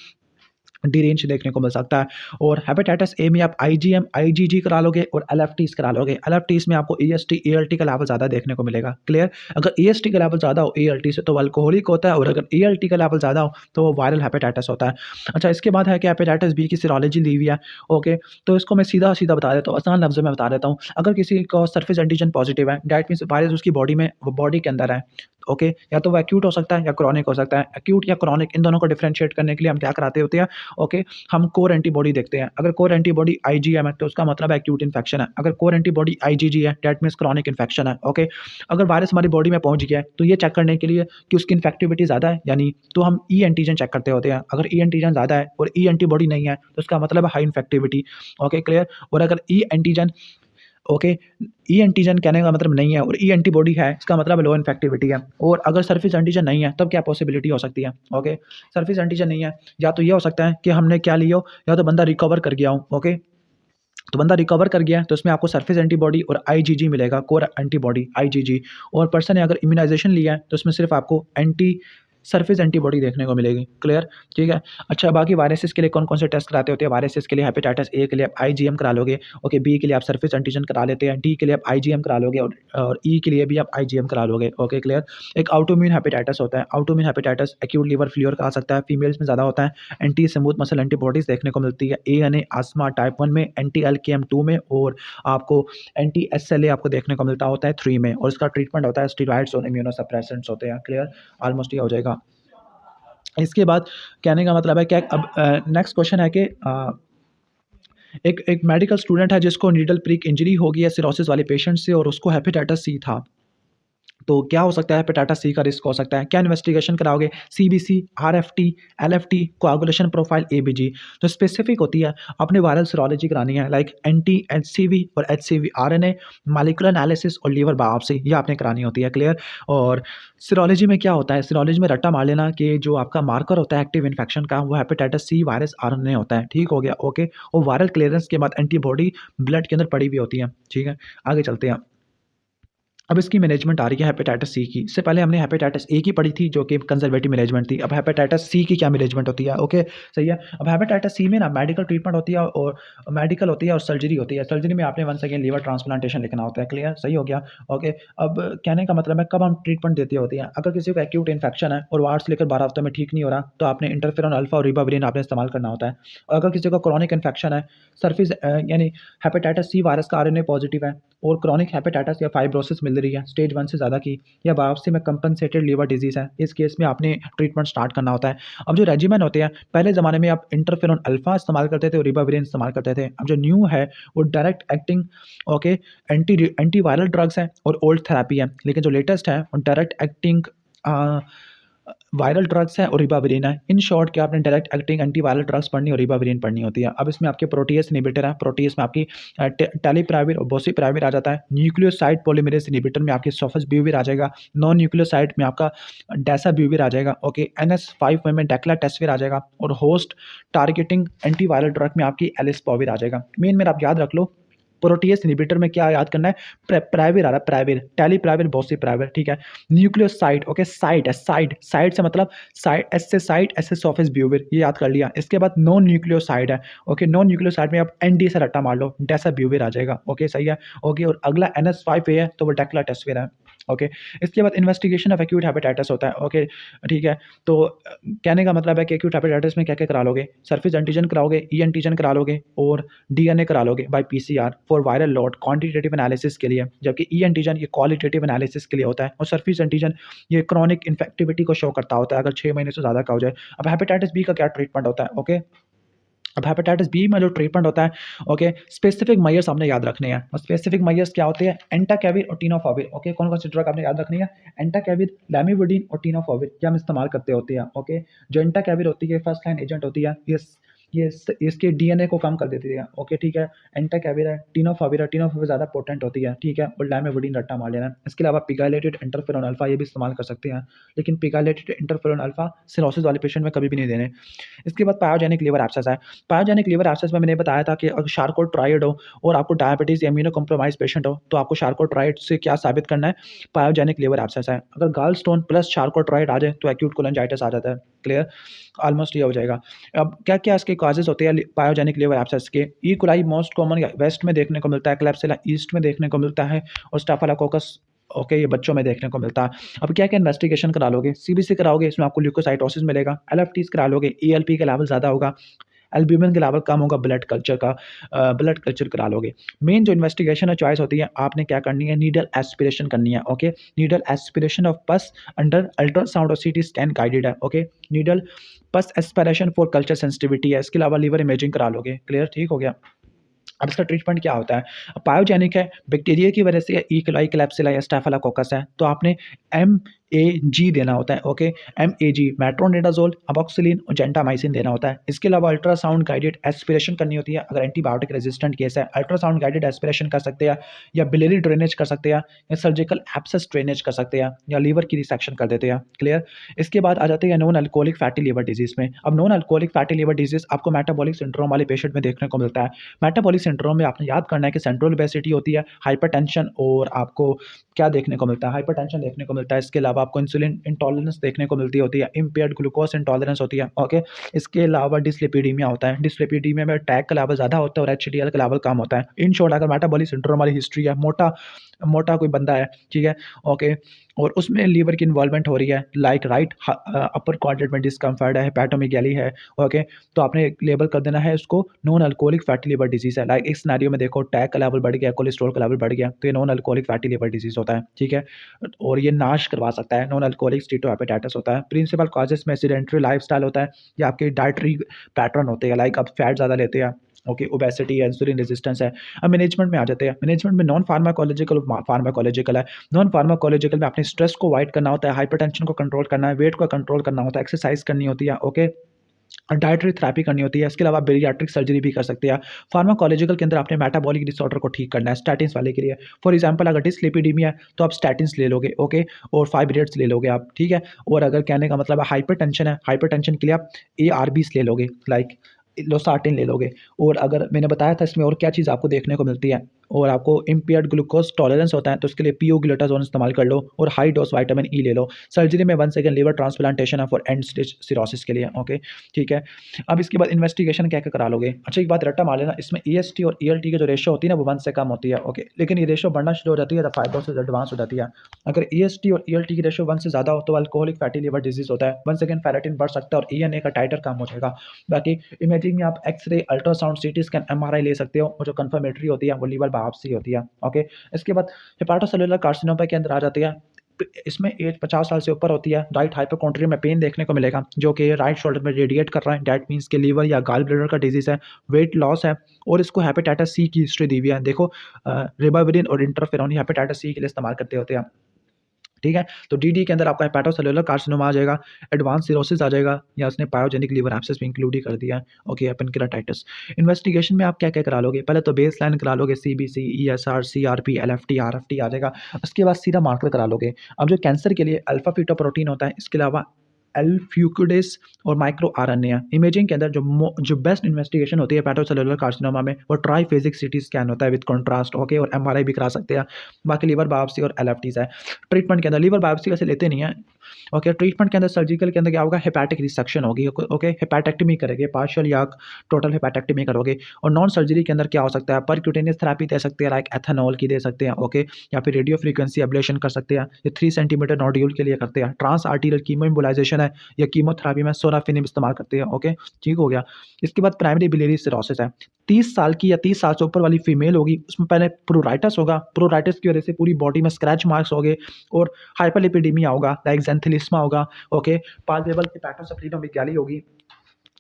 डिरेंज देखने को मिल सकता है। और हेपेटाइटिस ए में आप आईजीएम, आईजीजी करा लोगे और एलएफटीज़ करा लोगे। एलएफटीज़ में आपको ईएसटी, एएलटी का लेवल ज़्यादा देखने को मिलेगा। क्लियर? अगर ईएसटी का लेवल ज़्यादा हो एएलटी से, तो वो अल्कोहलिक होता है, और अगर एएलटी का लेवल ज़्यादा हो तो वो वायरल हेपेटाइटिस होता है। अच्छा, इसके बाद है कि हेपेटाइटिस बी की सीरोलॉजी ली हुई है। ओके, तो इसको मैं सीधा-सीधा बता देता हूँ, आसान लफ्ज़ों में बता देता हूँ। अगर किसी को सरफेस एंटीजन पॉजिटिव है, दैट मीन्स वायरस उसकी बॉडी में, वो बॉडी के अंदर है। ओके, या तो वो एक्यूट हो सकता है या क्रॉनिक हो सकता है। एक्यूट या क्रॉनिक, इन दोनों को डिफरेंशिएट करने के लिए हम क्या कराते होते हैं? ओके, हम कोर एंटीबॉडी देखते हैं। अगर कोर एंटीबॉडी आईजीएम है, तो उसका मतलब है एक्यूट इन्फेक्शन है। अगर कोर एंटीबॉडी आईजीजी है, दैट मीन्स क्रॉनिक इन्फेक्शन है। ओके, अगर वायरस हमारी बॉडी में पहुंच गया है, तो ये चेक करने के लिए कि उसकी इन्फेक्टिविटी ज़्यादा है या नहीं, तो हम ई एंटीजन चेक करते होते हैं। अगर ई एंटीजन ज़्यादा है और ई एंटीबॉडी नहीं है, तो उसका मतलब है हाई इन्फेक्टिविटी। Okay, clear? और अगर E antigen, okay, E antigen कहने का मतलब नहीं है और ई एंटीबॉडी है, इसका मतलब लो इन्फेक्टिविटी है। और अगर सरफेस एंटीजन नहीं है, तब क्या पॉसिबिलिटी हो सकती है? ओके, सरफेस एंटीजन नहीं है, या तो ये हो सकता है कि हमने क्या लिया हो, या तो बंदा रिकवर कर गया हो। ओके, तो बंदा रिकवर कर गया है, तो इसमें आपको सरफेस एंटीबॉडी और आईजीजी मिलेगा, कोर एंटीबॉडी आईजीजी। और पर्सन ने अगर इम्यूनाइजेशन लिया है, तो उसमें सिर्फ आपको एंटी सरफेस एंटीबॉडी देखने को मिलेगी। क्लियर? ठीक है। अच्छा, बाकी वायरसेस के लिए कौन-कौन से टेस्ट कराते होते हैं? वायरसेस के लिए हेपेटाइटिस ए के लिए आप आईजीएम करा लोगे। ओके, बी के लिए आप सरफेस एंटीजन करा लेते हैं, डी के लिए आप आईजीएम करा लोगे, और ई के लिए भी आप आईजीएम करा लोगे। Okay, clear? एक ऑटोइम्यून हेपेटाइटिस होता है। Autoimmune hepatitis acute liver failure का आ सकता है, फीमेल्स में ज़्यादा होता है। एंटी स्मूथ मसल एंटीबॉडीज़ देखने को मिलती है एएनए, अस्थमा टाइप 1 में, एंटी एलकेएम 2 में, और आपको एंटी एसएलए आपको देखने को मिलता होता है 3 में, और इसका ट्रीटमेंट होता है स्टेरॉइड्स और इम्यूनोसप्रेसेंट्स होते हैं। क्लियर? ऑलमोस्ट ये हो जाएगा। इसके बाद कहने का मतलब है क्या, अब नेक्स्ट क्वेश्चन है कि एक एक मेडिकल स्टूडेंट है जिसको नीडल प्रिक इंजरी हो गई है सिरोसिस वाले पेशेंट से, और उसको हेपेटाइटिस सी था। तो क्या हो सकता है? हेपेटाइटिस सी का रिस्क हो सकता है। क्या इन्वेस्टिगेशन कराओगे? CBC, RFT, LFT, coagulation profile, ABG. जो स्पेसिफिक होती है, आपने वायरल सीरोलॉजी करानी है, लाइक एंटी एचसीवी और एचसीवी आरएनए, मॉलिक्यूलर एनालिसिस और लीवर बायोप्सी, ये आपने करानी होती है। क्लियर? और सीरोलॉजी में क्या होता है? सीरोलॉजी में रट्टा मार लेना कि जो आपका मार्कर होता है एक्टिव इन्फेक्शन का, वो हेपेटाइटिस सी वायरस आरएनए होता है। ठीक हो गया? ओके। और वायरल क्लीयरेंस के बाद एंटीबॉडी ब्लड के अंदर पड़ी हुई होती है। ठीक है? आगे चलते हैं। अब इसकी मैनेजमेंट आ रही है हेपेटाइटिस सी की। इससे पहले हमने हेपेटाइटिस ए की पढ़ी थी, जो कि कंजर्वेटिव मैनेजमेंट थी। अब हेपेटाइटिस सी की क्या मैनेजमेंट होती है? ओके, सही है। अब हेपेटाइटिस सी में ना मेडिकल ट्रीटमेंट होती है, और मेडिकल होती है और सर्जरी होती है। सर्जरी में आपने वंस अगेन लीवर ट्रांसप्लांटेशन लिखना होता है। क्लियर? सही हो गया। ओके। अब कहने का मतलब है, कब हम ट्रीटमेंट देती होती है? अगर किसी को एक्यूट इन्फेक्शन है और वार्ड से लेकर 12 हफ्तों में ठीक नहीं हो रहा, तो आपने इंटरफेरॉन अल्फा और रिबाविरिन आपने इस्तेमाल करना होता है। और अगर किसी को क्रॉनिक इन्फेक्शन है, सरफेस यानी हेपेटाइटिस सी वायरस का आरएनए पॉजिटिव है और क्रॉनिक हेपेटाइटिस या फाइब्रोसिस मिल रही है स्टेज 1 से ज़्यादा की, या बायोप्सी में कंपनसेटेड लीवर डिजीज़ है, इस केस में आपने ट्रीटमेंट स्टार्ट करना होता है। अब जो रेजिमेन होते हैं, पहले ज़माने में आप इंटरफेरॉन अल्फा इस्तेमाल करते थे और रिबाविरिन इस्तेमाल करते थे। अब जो न्यू है वो direct acting, okay, antiviral drugs हैं और ओल्ड थेरेपी है। लेकिन जो लेटेस्ट है वो डायरेक्ट एक्टिंग वायरल ड्रग्स है और रिबाविरिन है। इन शॉर्ट क्या आपने डायरेक्ट एक्टिंग एंटीवायरल ड्रग्स पढ़नी और रिबाविरिन पढ़नी होती है। अब इसमें आपके प्रोटीएस इनहिबिटर है। प्रोटीएस में आपकी टेलिप्राविर और बोसिप्राविर आ जाता है। न्यूक्लियोसाइड पॉलीमरेज इनहिबिटर में आपकी सोफोस्ब्यूविर आ जाएगा। नॉन न्यूक्लियोसाइड में आपका डेसाब्यूविर आ जाएगा। ओके, NS5 में डेक्लाटेस्विर आ जाएगा। और होस्ट टारगेटिंग एंटीवायरल ड्रग में आपकी एलिस्पोविर आ जाएगा। मेन में आप याद रख लो, प्रोटीएस इनहिबिटर में क्या याद करना है? प्राविर आ रहा है, प्राविर, टेलिप्राविर, बोसिप्राविर। ठीक है? न्यूक्लियोसाइड, ओके, साइड है, साइड से मतलब साइड, एस से साइड, एस से सोफिसब्यूविर, ये याद कर लिया। इसके बाद नॉन न्यूक्लियोसाइड है। ओके, नॉन न्यूक्लियोसाइड में आप एनडी से रट्टा मार लो, डेसाब्यूविर आ जाएगा। ओके, सही है। ओके, और अगला NS5 है तो वो डेक्लाटेस्विर है। ओके, इसके बाद इन्वेस्टिगेशन ऑफ एक्यूट हेपेटाइटिस होता है। ओके, ठीक है। तो कहने का मतलब है कि एक्यूट हेपेटाइटिस में क्या क्या करा लोगे? सरफेस एंटीजन कराओगे, ई एंटीजन करा लोगे और डीएनए करा लोगे by PCR for viral load quantitative analysis के लिए, जबकि ई एंटीजन ये क्वालिटेटिव एनालिसिस के लिए होता है, और सरफेस एंटीजन ये क्रॉनिक इन्फेक्टिविटी को शो करता होता है अगर 6 महीने से ज़्यादा का हो जाए। अब हेपेटाइटिस बी का क्या ट्रीटमेंट होता है? ओके, अब हेपेटाइटिस बी में जो ट्रीटमेंट होता है, ओके, स्पेसिफिक मेजर्स आपने याद रखने हैं। और स्पेसिफिक मेजर्स क्या होते हैं? एंटाकेविर और टिनोफाविर। ओके, कौन कौन सी ड्रग आपने याद रखनी है? एंटाकेविर, लैमिवुडीन और टिनोफाविर, ये हम इस्तेमाल करते होते हैं। ओके, जो एंटाकेविर होती है फर्स्ट लाइन एजेंट होती है, इसके डीएनए को कम कर देती है। ओके, ठीक है। एंटाकेविर है, टिनोफाविर ज़्यादा पोटेंट होती है। ठीक है, और लैमिवुडीन रट्टा मार लेना है। इसके अलावा पिगालेटेड इंटरफेरॉन अल्फा ये भी इस्तेमाल कर सकते हैं, लेकिन पिगालेटेड इंटरफेरॉन अल्फा सिरोसिस वाले पेशेंट में कभी भी नहीं देने। इसके बाद पायोजेनिक लीवर एब्सेस है। पायोजेनिक लीवर एब्सेस में मैंने बताया था कि अगर शार्कोट ट्राइड हो और आपको डायबिटीज़ या इम्यूनो कॉम्प्रोमाइज़ पेशेंट हो, तो आपको शार्कोट ट्राइड से क्या साबित करना है? पायोजेनिक लीवर एब्सेस है। अगर गाल स्टोन प्लस शार्कोट ट्राइड आ जाए तो एक्यूट कोलेंजाइटिस आ जाता है। क्लियर? ऑलमोस्ट ये हो जाएगा। अब क्या-क्या इसके कॉजेज़ होते हैं पायोजेनिक लीवर एब्सेस के? E coli most common west में देखने को मिलता है, क्लेब्सिला ईस्ट में देखने को मिलता है, और स्टाफिलोकोकस, ओके, ये बच्चों में देखने को मिलता है। अब क्या-क्या इन्वेस्टिगेशन करा लोगे? सीबीसी कराओगे, इसमें आपको ल्यूकोसाइटोसिस मिलेगा। एलएफटीज़ करा लोगे, एएलपी का लेवल ज़्यादा होगा, एल्ब्यूमिन के लेवल कम होगा, ब्लड कल्चर करा लोगे। मेन जो इन्वेस्टिगेशन है चॉइस होती है, आपने क्या करनी है? नीडल एस्पिरेशन करनी है। ओके, नीडल एस्पिरेशन ऑफ पस अंडर अल्ट्रासाउंड और सीटी स्कैन गाइडेड है। ओके, नीडल पस एस्पिरेशन फॉर कल्चर सेंसिटिविटी है। इसके अलावा लीवर इमेजिंग करा लोगे। क्लियर? ठीक हो गया। अब इसका ट्रीटमेंट क्या होता है? पायोजेनिक है, बैक्टीरिया की वजह से, या ई कोलाई, क्लेब्सिला या स्टाफिलोकोकस है, तो आपने MAG देना होता है। ओके, MAG, मेट्रोनिडाज़ोल, अमोक्सिलिन और जेंटामाइसिन देना होता है। इसके अलावा अल्ट्रासाउंड गाइडेड एस्पिरेशन करनी होती है अगर एंटीबायोटिक रेजिस्टेंट केस है। अल्ट्रासाउंड गाइडेड एस्पिरेशन कर सकते हैं, या बिलियरी ड्रेनेज कर सकते हैं, या सर्जिकल एब्सेस ड्रेनेज कर सकते हैं, या लीवर की रिसेक्शन कर देते हैं। क्लियर? इसके बाद आ जाते हैं non alcoholic fatty liver disease में। अब non alcoholic fatty liver disease आपको मेटाबॉलिक सिंड्रोम वाले पेशेंट में देखने को मिलता है। मेटाबॉलिक सिंड्रोम में आपने याद करना है कि सेंट्रल ओबेसिटी होती है, हाइपरटेंशन, और आपको क्या देखने को मिलता है? हाइपरटेंशन देखने को मिलता है। इसके अलावा आपको इंसुलिन इंटॉलरेंस देखने को मिलती होती है, इम्पेयर्ड ग्लूकोज इंटॉलरेंस होती है। ओके, इसके अलावा डिस्लिपिडीमिया होता है। डिस्लिपिडीमिया में टैग का लेवल ज़्यादा होता है और एचडीएल का लेवल कम होता है। इन शॉर्ट, अगर मेटाबॉलिक सिंड्रोम वाली हिस्ट्री है, मोटा मोटा कोई बंदा है, ठीक है, ओके, और उसमें लीवर की इन्वॉल्वमेंट हो रही है, लाइक राइट अपर क्वाड्रेंट में डिस्कम्फर्ट है, हेपेटोमेगाली है, ओके, तो आपने लेबल कर देना है उसको non alcoholic fatty liver disease है। लाइक इस सिनेरियो में देखो, टैग का लेवल बढ़ गया, कोलेस्ट्रॉल का लेवल बढ़ गया, तो ये non alcoholic fatty liver disease होता है। ठीक है, और ये नाश करवा सकता है। नॉन अल्कोहलिक स्टीटोहेपेटाइटिस होता है। प्रिंसिपल कॉजेज़ में सेडेंटरी लाइफस्टाइल होता है, या आपके डाइटरी पैटर्न होते हैं, लाइक आप फैट ज़्यादा लेते हैं, ओके, ओबेसिटी है, इंसुलिन रेजिस्टेंस है। अब मैनेजमेंट में आ जाते हैं। मैनेजमेंट में नॉन फार्माकोलॉजिकल, फार्माकोलॉजिकल है। नॉन फार्माकोलॉजिकल में आपने स्ट्रेस को अवॉइड करना होता है, हाइपरटेंशन को कंट्रोल करना है, वेट को कंट्रोल करना होता है, एक्सरसाइज करनी होती है, ओके, डाइटरी थेरेपी करनी होती है। इसके अलावा बेरियाट्रिक सर्जरी भी कर सकते हैं। फार्माकोलॉजिकल के अंदर आपने मेटाबॉलिक डिसऑर्डर को ठीक करना है, स्टैटिन्स वाले के लिए। फॉर एग्जांपल अगर डिसलिपिडीमिया है तो आप स्टैटिन्स ले लोगे, ओके, और फाइब्रेट्स ले लोगे आप, ठीक है। और अगर कहने का मतलब हाइपरटेंशन है, हाइपरटेंशन के लिए आप एआरबीस ले लोगे, लाइक लोसार्टिन ले लोगे। और अगर मैंने बताया था इसमें और क्या चीज़ आपको देखने को मिलती है, और आपको इम्पेयर्ड ग्लूकोज टॉलरेंस होता है तो उसके लिए पीओग्लूटाजोन इस्तेमाल कर लो, और हाई डोज विटामिन ई ले लो। सर्जरी में 1 सेकंड लिवर ट्रांसप्लांटेशन है फॉर एंड स्टेज सिरोसिस के लिए, ओके, ठीक है। अब इसके बाद इन्वेस्टिगेशन क्या क्या करा लोगे। अच्छा, एक बात रट्टा मार लेना, इसमें ईएसटी और ईएलटी की जो रेशो होती है ना वो 1 से कम होती है, ओके, लेकिन ये रेशो बढ़ना शुरू हो जाती है जब फाइब्रोसिस एडवांस हो जाती है। अगर ईएसटी और ईएलटी की रेशो 1 से ज़्यादा हो तो अल्कोहलिक फैटी लिवर डिजीज होता है। 1 सेकंड फेरेटिन बढ़ सकता है और ईएनए का टाइटर कम हो जाएगा। बाकी इमेजिंग में आप X ray, ultrasound, CT scan, MRI ले सकते हो, और जो कंफर्मेटरी होती है वो लीवर बायोप्सी होती है, ओके। इसके बाद हेपाटोसेलुलर कार्सिनोमा के अंदर आ जाती है। इसमें एज 50 साल से ऊपर होती है। राइट हाइपोकॉन्ड्रिया में पेन देखने को मिलेगा जो कि राइट शोल्डर में रेडिएट कर रहा है, डैट मीन्स के लीवर या गाल ब्लैडर का डिजीज़ है। वेट लॉस है, और इसको हेपेटाइटिस सी की हिस्ट्री दी हुई है। देखो, रिबाविरिन और इंटरफेरोन हेपेटाइटिस सी के लिए इस्तेमाल करते होते हैं, ठीक है। तो डीडी के अंदर आपका हेपाटोसेलुलर कार्सिनोमा आ जाएगा, एडवांस सिरोसिस आ जाएगा, या उसने पायोजेनिक लीवर एब्सेस भी इंक्लूड ही कर दिया है, ओके, पेनक्रेटाइटिस। इन्वेस्टिगेशन में आप क्या क्या करा लोगे, पहले तो बेस लाइन करा लोगे, CBC, ESR, CRP, LFT, RFT आ जाएगा। उसके बाद सीरम मार्कर करा लोगे। अब जो कैंसर के लिए अल्फा फीटोप्रोटीन होता है, इसके अलावा एल्फ्यूकिडेस और माइक्रो आरएनए है। इमेजिंग के अंदर जो बेस्ट इन्वेस्टिगेशन होती है हेपेटोसेलुलर कार्सिनोमा में, वो ट्राइफेजिक सीटी स्कैन होता है विद कॉन्ट्रास्ट, ओके, और एमआरआई भी करा सकते हैं। बाकी लीवर बायोप्सी और एलएफटीज है। ट्रीटमेंट के अंदर लीवर बायोप्सी वैसे लेते नहीं है, ओके। ट्रीटमेंट के अंदर सर्जिकल के अंदर क्या होगा, हेपेटिक रिसेक्शन होगी, ओके, हेपेटेक्टमी करेंगे, पार्शियल या टोटल हेपेटेक्टमी करोगे। और नॉन सर्जरी के अंदर क्या हो सकता है, परक्यूटेनियस थेरेपी दे सकते हैं, लाइक एथेनॉल की दे सकते हैं, ओके, या फिर रेडियो फ्रीक्वेंसी एब्लेशन कर सकते हैं। ये 3 सेंटीमीटर नोड्यूल के लिए करते हैं। ट्रांस आर्टीरियल कीमो एम्बोलाइजेशन है, या कीमोथेरेपी में सोराफिनिब इस्तेमाल करते हैं, ओके, ठीक हो गया। इसके बाद प्राइमरी बिलियरी सिरोसिस है। 30 साल की या 30 साल से ऊपर वाली फीमेल होगी, उसमें पहले प्रूराइटिस होगा, प्रूराइटिस की वजह से पूरी बॉडी में स्क्रैच मार्क्स होंगे, और हाइपरलिपिडीमिया होगा, लाइक ज़ेंथिलिस्मा होगा, ओके, पाल्पेबल हेपेटोसेफलिनोमेगाली होगी।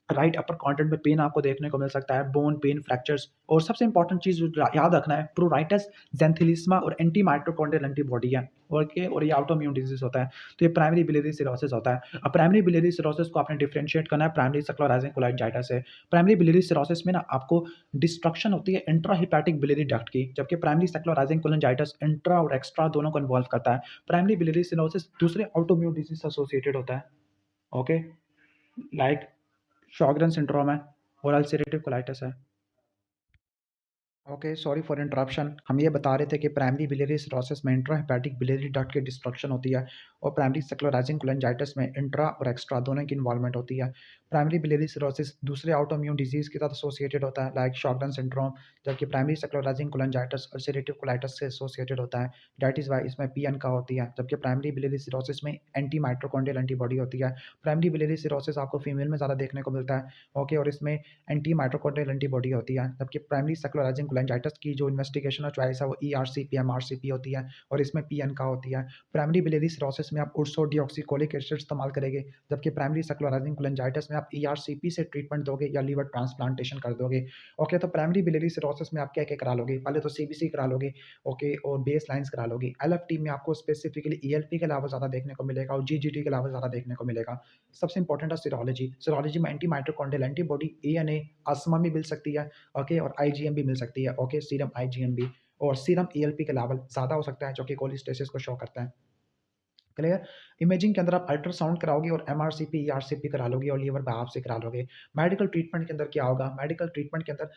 राइट अपर क्वाड्रेंट में पेन आपको देखने को मिल सकता है, बोन पेन, फ्रैक्चर्स, और सबसे इंपॉर्टेंट चीज़ जो याद रखना है, प्रूराइटिस, ज़ेंथिलिस्मा और एंटी माइटोकॉन्ड्रियल एंटीबॉडी है, ओके, और ये ऑटोइम्यून डिजीज होता है। तो ये प्राइमरी बिलियरी सिरोसिस होता है। अब प्राइमरी बिलियरी सिरोसिस को आपने डिफरेंशिएट करना है प्राइमरी स्क्लेरोसिस कोलाइटिस से। प्राइमरी बिलियरी सिरोसिस में ना आपको डिस्ट्रक्शन होती है इंट्राहिपैटिक बिलियरी डक्ट की, जबकि प्राइमरी स्क्लेरोसिस कोलाइटिस इंट्रा और एक्स्ट्रा दोनों को इन्वॉल्व करता है। प्राइमरी बिलियरी सिरोसिस दूसरे ऑटोइम्यून डिजीज से एसोसिएटेड होता है, ओके, लाइक शॉगरेन सिंड्रोम है और अल्सरेटिव कोलाइटिस है। Okay, sorry for interruption. हम ये बता रहे थे कि प्राइमरी बिलियरी सिरोसिस में इंट्राहेपेटिक बिलियरी डक्ट की डिस्ट्रक्शन होती है, और प्राइमरी स्क्लेरोसिस कोलाइटिस में इंट्रा और एक्स्ट्रा दोनों की इन्वॉल्वमेंट होती है। प्राइमरी बिलियरी सिरोसिस दूसरे ऑटोइम्यून डिजीज के साथ एसोसिएटेड होता है, लाइक शॉगरेन सिंड्रोम, जबकि primary sclerosis colitis ulcerative colitis से एसोसिएटेड होता है। दैट इज वाई इसमें पीएन का होती है, जबकि प्राइमरी बिलियरी सिरोसिस में एंटी माइटोकॉन्ड्रियल एंटीबॉडी होती है। प्राइमरी बिलियरी सिरोसिस आपको फीमेल में ज़्यादा देखने को मिलता है, ओके, और इसमें एंटी माइटोकॉन्ड्रियल एंटीबॉडी होती है। जबकि प्राइमरी स्क्लेरोसिस कोलाइटिस की जो इन्वेस्टिगेशन और चॉइस है वो ईआरसीपी, एमआरसीपी होती है, और इसमें पीएन का होती है। प्राइमरी बिलियरी सिरोसिस में आप उर्सोडिऑक्सीकोलिक एसिड इस्तेमाल करेंगे, जबकि प्राइमरी स्क्लेरोसिस कोलाइटिस में आप ईआरसीपी से ट्रीटमेंट दोगे या लीवर ट्रांसप्लांटेशन कर दोगे, ओके। तो प्राइमरी बिलियरी सिरोसिस में आप क्या क्या करा लोगे, पहले तो सीबीसी करा लोगे, ओके, और बेस लाइन्स करा लोगे। एलएफटी में आपको स्पेसिफिकली ईएलपी के अलावा ज़्यादा देखने को मिलेगा, और जीजीटी के अलावा ज़्यादा देखने को मिलेगा। सबसे इंपॉर्टेंट है सीरोलॉजी। सीरोलॉजी में एंटी माइटोकॉन्ड्रियल एंटीबॉडी, एएनए, आसमा भी मिल सकती है, ओके, और आईजीएम भी मिल सकती है, ओके, सीरम आईजीएम भी, और सीरम ईएलपी का लेवल ज़्यादा हो सकता है जो कि कोलिस्टेसिस को शो करता है, क्लियर। इमेजिंग के अंदर आप अल्ट्रासाउंड कराओगे और एमआरसीपी, ईआरसीपी करा लोगे और लीवर बायोप्सी करा लोगे। मेडिकल ट्रीटमेंट के अंदर क्या होगा, मेडिकल ट्रीटमेंट के अंदर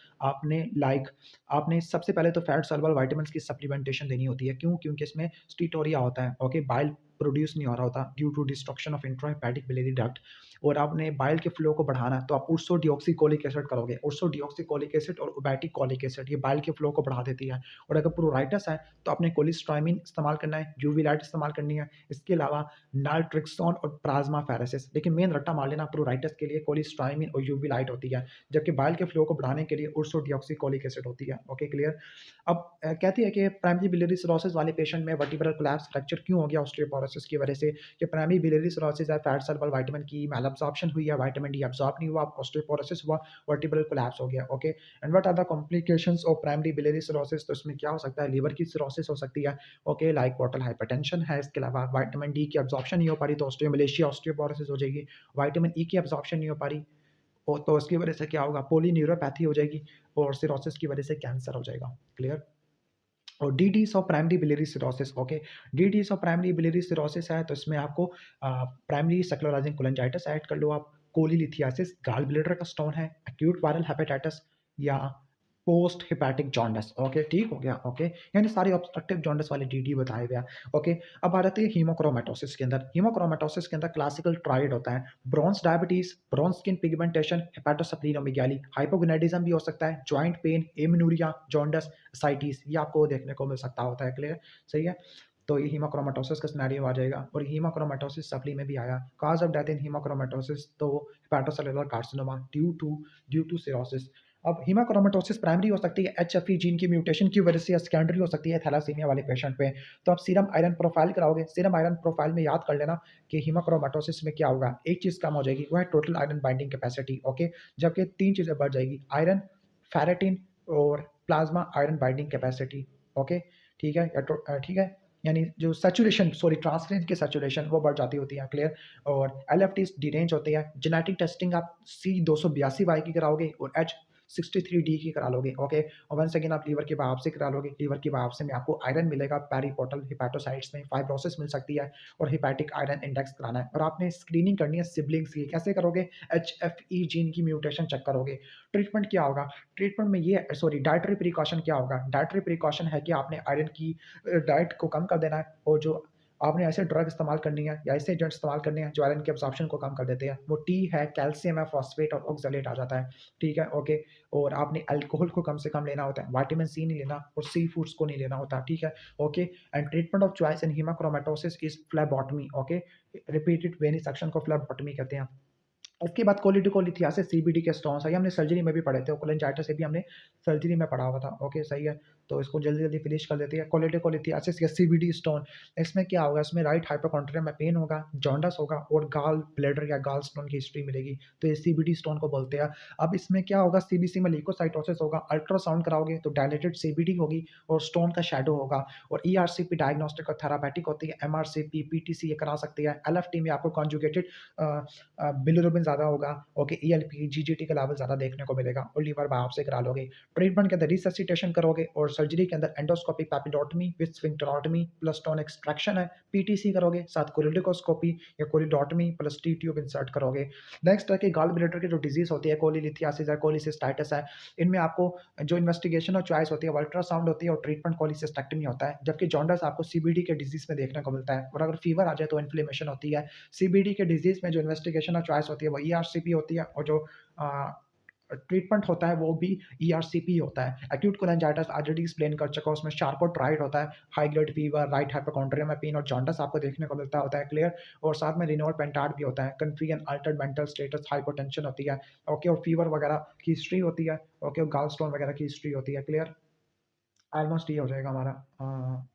आपने सबसे पहले तो फैट सॉल्युबल विटामिन्स की सप्लीमेंटेशन देनी होती है। क्यों? क्योंकि इसमें स्टीटोरिया होता है, ओके, बाइल प्रोड्यूस नहीं हो रहा होता due to destruction of intrahepatic biliary duct, और आपने बाइल के फ्लो को बढ़ाना है तो आप उर्सोडिऑक्सीकोलिक एसिड करोगे। उर्सोडिऑक्सीकोलिक एसिड और ओबैटिक कोलिक एसिड ये बाइल के फ्लो को बढ़ा देती है। और अगर प्रूराइटिस है तो आपने कोलिस्ट्राइमिन इस्तेमाल करना है, यूवी लाइट इस्तेमाल करनी है। इसके अलावा नाल्ट्रिक्सोन और प्लाज्मा फेरेसिस, लेकिन मेन रट्टा मार लेना, प्रूराइटिस के लिए कोलिस्ट्राइमिन और यूवी लाइट होती है, जबकि बाइल के फ्लो को बढ़ाने के लिए उर्सोडिऑक्सीकोलिक एसिड होती है, ओके, क्लियर। अब कहती है कि प्राइमरी बिलियरी सिरोसिस वाले पेशेंट में वर्टिब्रल कोलैप्स फ्रैक्चर क्यों हो गया, ऑस्टियोपोरोसिस प्रोसेस की वजह से कि प्राइमरी बिलियरी सिरोसिस है, फैट सॉल्युबल विटामिन की मैल एब्जॉर्प्शन हुई है, विटामिन डी एब्जॉर्ब नहीं हुआ, ऑस्टियोपोरोसिस हुआ, वर्टिब्रल कोलैप्स हो गया। Okay, and what are the complications of primary biliary cirrhosis? तो इसमें क्या हो सकता है, लीवर की सिरोसिस हो सकती है। ओके, लाइक पोर्टल हाइपरटेंशन है। इसके अलावा विटामिन डी की एब्जॉर्प्शन नहीं हो पा रही तो ऑस्टियोमलेशिया, ऑस्टियोपोरोसिस हो जाएगी। विटामिन ई की एब्जॉर्प्शन नहीं हो पा रही तो इसकी वजह से क्या होगा, पोलीन्यूरोपैथी हो जाएगी और सिरोसिस की वजह से कैंसर हो जाएगा। क्लियर? और DDs of primary biliary cirrhosis. Okay, DDs of primary biliary cirrhosis है तो इसमें आपको प्राइमरी स्क्लेरोसिस कोलेंजाइटिस ऐड कर लो आप, कोलीलिथियासिस, गाल ब्लैडर का स्टोन है, एक्यूट वायरल हेपेटाइटिस या पोस्ट हिपैटिक जॉन्डिस। ओके, ठीक हो गया। ओके, यानी सारे ऑब्स्ट्रक्टिव जॉन्डिस वाले डीडी बताए गए। ओके, अब आ जाते हैं हीमोक्रोमेटोसिस के अंदर। हीमोक्रोमेटोसिस के अंदर क्लासिकल ट्राइड होता है, bronze diabetes, bronze skin pigmentation, hepatosplenomegaly, hypogonadism भी हो सकता है, joint pain, aminuria, jaundice, ascites, ये आपको देखने को मिल सकता होता है। क्लियर? सही है। तो ये हीमोक्रोमेटोसिस का सिनेरियो आ जाएगा और हीमोक्रोमेटोसिस सप्ली में भी आया। Cause of death in haemochromatosis तो hepatocellular carcinoma due to cirrhosis. अब हीमोक्रोमेटोसिस प्राइमरी हो सकती है एचएफई जीन की म्यूटेशन की वजह से, या सेकेंडरी हो सकती है थैलासीमिया वाले पेशेंट पे। तो आप सीरम आयरन प्रोफाइल कराओगे, सीरम आयरन प्रोफाइल में याद कर लेना कि हीमोक्रोमेटोसिस में क्या होगा, एक चीज़ कम हो जाएगी, वो है total iron binding capacity. Okay, जबकि 3 चीज़ें बढ़ जाएगी, आयरन, फेरेटिन और plasma iron binding capacity. Okay, ठीक है ठीक है, यानी जो सैचुरेशन सॉरी ट्रांसक्रिप्शन की सैचुरेशन वो बढ़ जाती होती है। क्लियर? और एलएफटी डिरेंज होती है। जेनेटिक टेस्टिंग आप C282Y की कराओगे और H63D की करा लोगे। ओके, और वंस अगेन आप लीवर की बायोप्सी करा लोगे, लीवर की बायोप्सी में आपको आयरन मिलेगा, पेरीपोर्टल हिपैटोसाइट्स में फाइब्रोसिस मिल सकती है और हिपैटिक आयरन इंडेक्स कराना है। और आपने स्क्रीनिंग करनी है सिबलिंग्स की। कैसे करोगे? HFE जीन की म्यूटेशन चेक करोगे। ट्रीटमेंट क्या होगा? ट्रीटमेंट में ये सॉरी डाइटरी प्रिकॉशन क्या होगा? डाइटरी प्रिकॉशन है कि आपने आयरन की डाइट को कम कर देना है और जो आपने ऐसे ड्रग इस्तेमाल करनी है या ऐसे एजेंट इस्तेमाल करने हैं जो आयरन के एब्जॉर्प्शन को कम कर देते हैं। वो टी है, कैल्शियम है, फॉस्फेट और ऑक्सलेट आ जाता है। ठीक है? ओके, और आपने अल्कोहल को कम से कम लेना होता है, विटामिन सी नहीं लेना और सी फूड्स को नहीं लेना होता। ठीक है? Okay, and treatment of choice in haemochromatosis is phlebotomy. Okay, repeated venesection को फ्लेबोटमी कहते हैं। उसके बाद कोलिडोकोलिथियासिस सीबीडी के स्टोन्स है, ये हमने सर्जरी में भी पढ़े थे, कोलेंजाइटिस से भी हमने सर्जरी में पढ़ा हुआ था। ओके, सही है, तो इसको जल्दी जल्दी फिनिश कर देते हैं। कोलिडोकोलिथियासिस या सीबीडी स्टोन, इसमें क्या होगा, इसमें राइट हाइपोकॉन्ड्रियम में पेन होगा, जॉन्डिस होगा और गाल ब्लैडर या गाल स्टोन की हिस्ट्री मिलेगी, तो ये सीबीडी स्टोन को बोलते हैं। अब इसमें क्या होगा, सीबीसी में ल्यूकोसाइटोसिस होगा, अल्ट्रासाउंड कराओगे तो डायलेटेड सीबीडी होगी और स्टोन का शैडो होगा। और ईआरसीपी डायग्नोस्टिक और थेरापेटिक होती है, एमआरसीपी, पीटीसी ये करा सकती है। एलएफटी में आपको कॉन्जुगेटेड बिलिरुबिन ज़्यादा होगा। ओके, ईएलपी, जीजीटी का लेवल ज़्यादा देखने को मिलेगा और लीवर बायोप्सी करा लोगे। ट्रीटमेंट के अंदर रिससिटेशन करोगे और सर्जरी के अंदर endoscopic papillotomy with sphincterotomy plus stone extraction है, पीटीसी करोगे, साथ कोलिडोस्कोपी या choledochotomy plus T tube insert करोगे। नेक्स्ट है कि गॉल ब्लैडर की जो डिजीज होती है, कोलिलिथियासिस है, कोलिसिस्टाइटिस है, इनमें आपको जो इन्वेस्टिगेशन और चॉइस होती है वो अल्ट्रासाउंड होती है और ट्रीटमेंट कोलिसिस्टेक्टमी होता है। जबकि जॉन्डिस आपको सीबीडी के डिजीज में देखने को मिलता है और अगर फीवर आ जाए तो इन्फ्लेमेशन होती है। सीबीडी के डिजीज में जो इन्वेस्टिगेशन और चॉइस होती है वो ईआरसीपी होती है और जो ट्रीटमेंट होता है वो भी ईआरसीपी होता है। एक्यूट कोलेंजाइटिस ऑलरेडी एक्सप्लेन कर चुका हूं, उसमें शार्कोट्राइड होता है, high grade fever, right hypochondrium में पेन और जॉन्डिस आपको देखने को मिलता होता है। क्लियर? और साथ में रिनोल पेंटार्ड भी होता है, confusion, Altered mental status, hypotension होती है। ओके, और फीवर वगैरह की हिस्ट्री होती है। ओके, और गाल स्टोन वगैरह की हिस्ट्री होती है। क्लियर? ऑलमोस्ट ये हो जाएगा हमारा।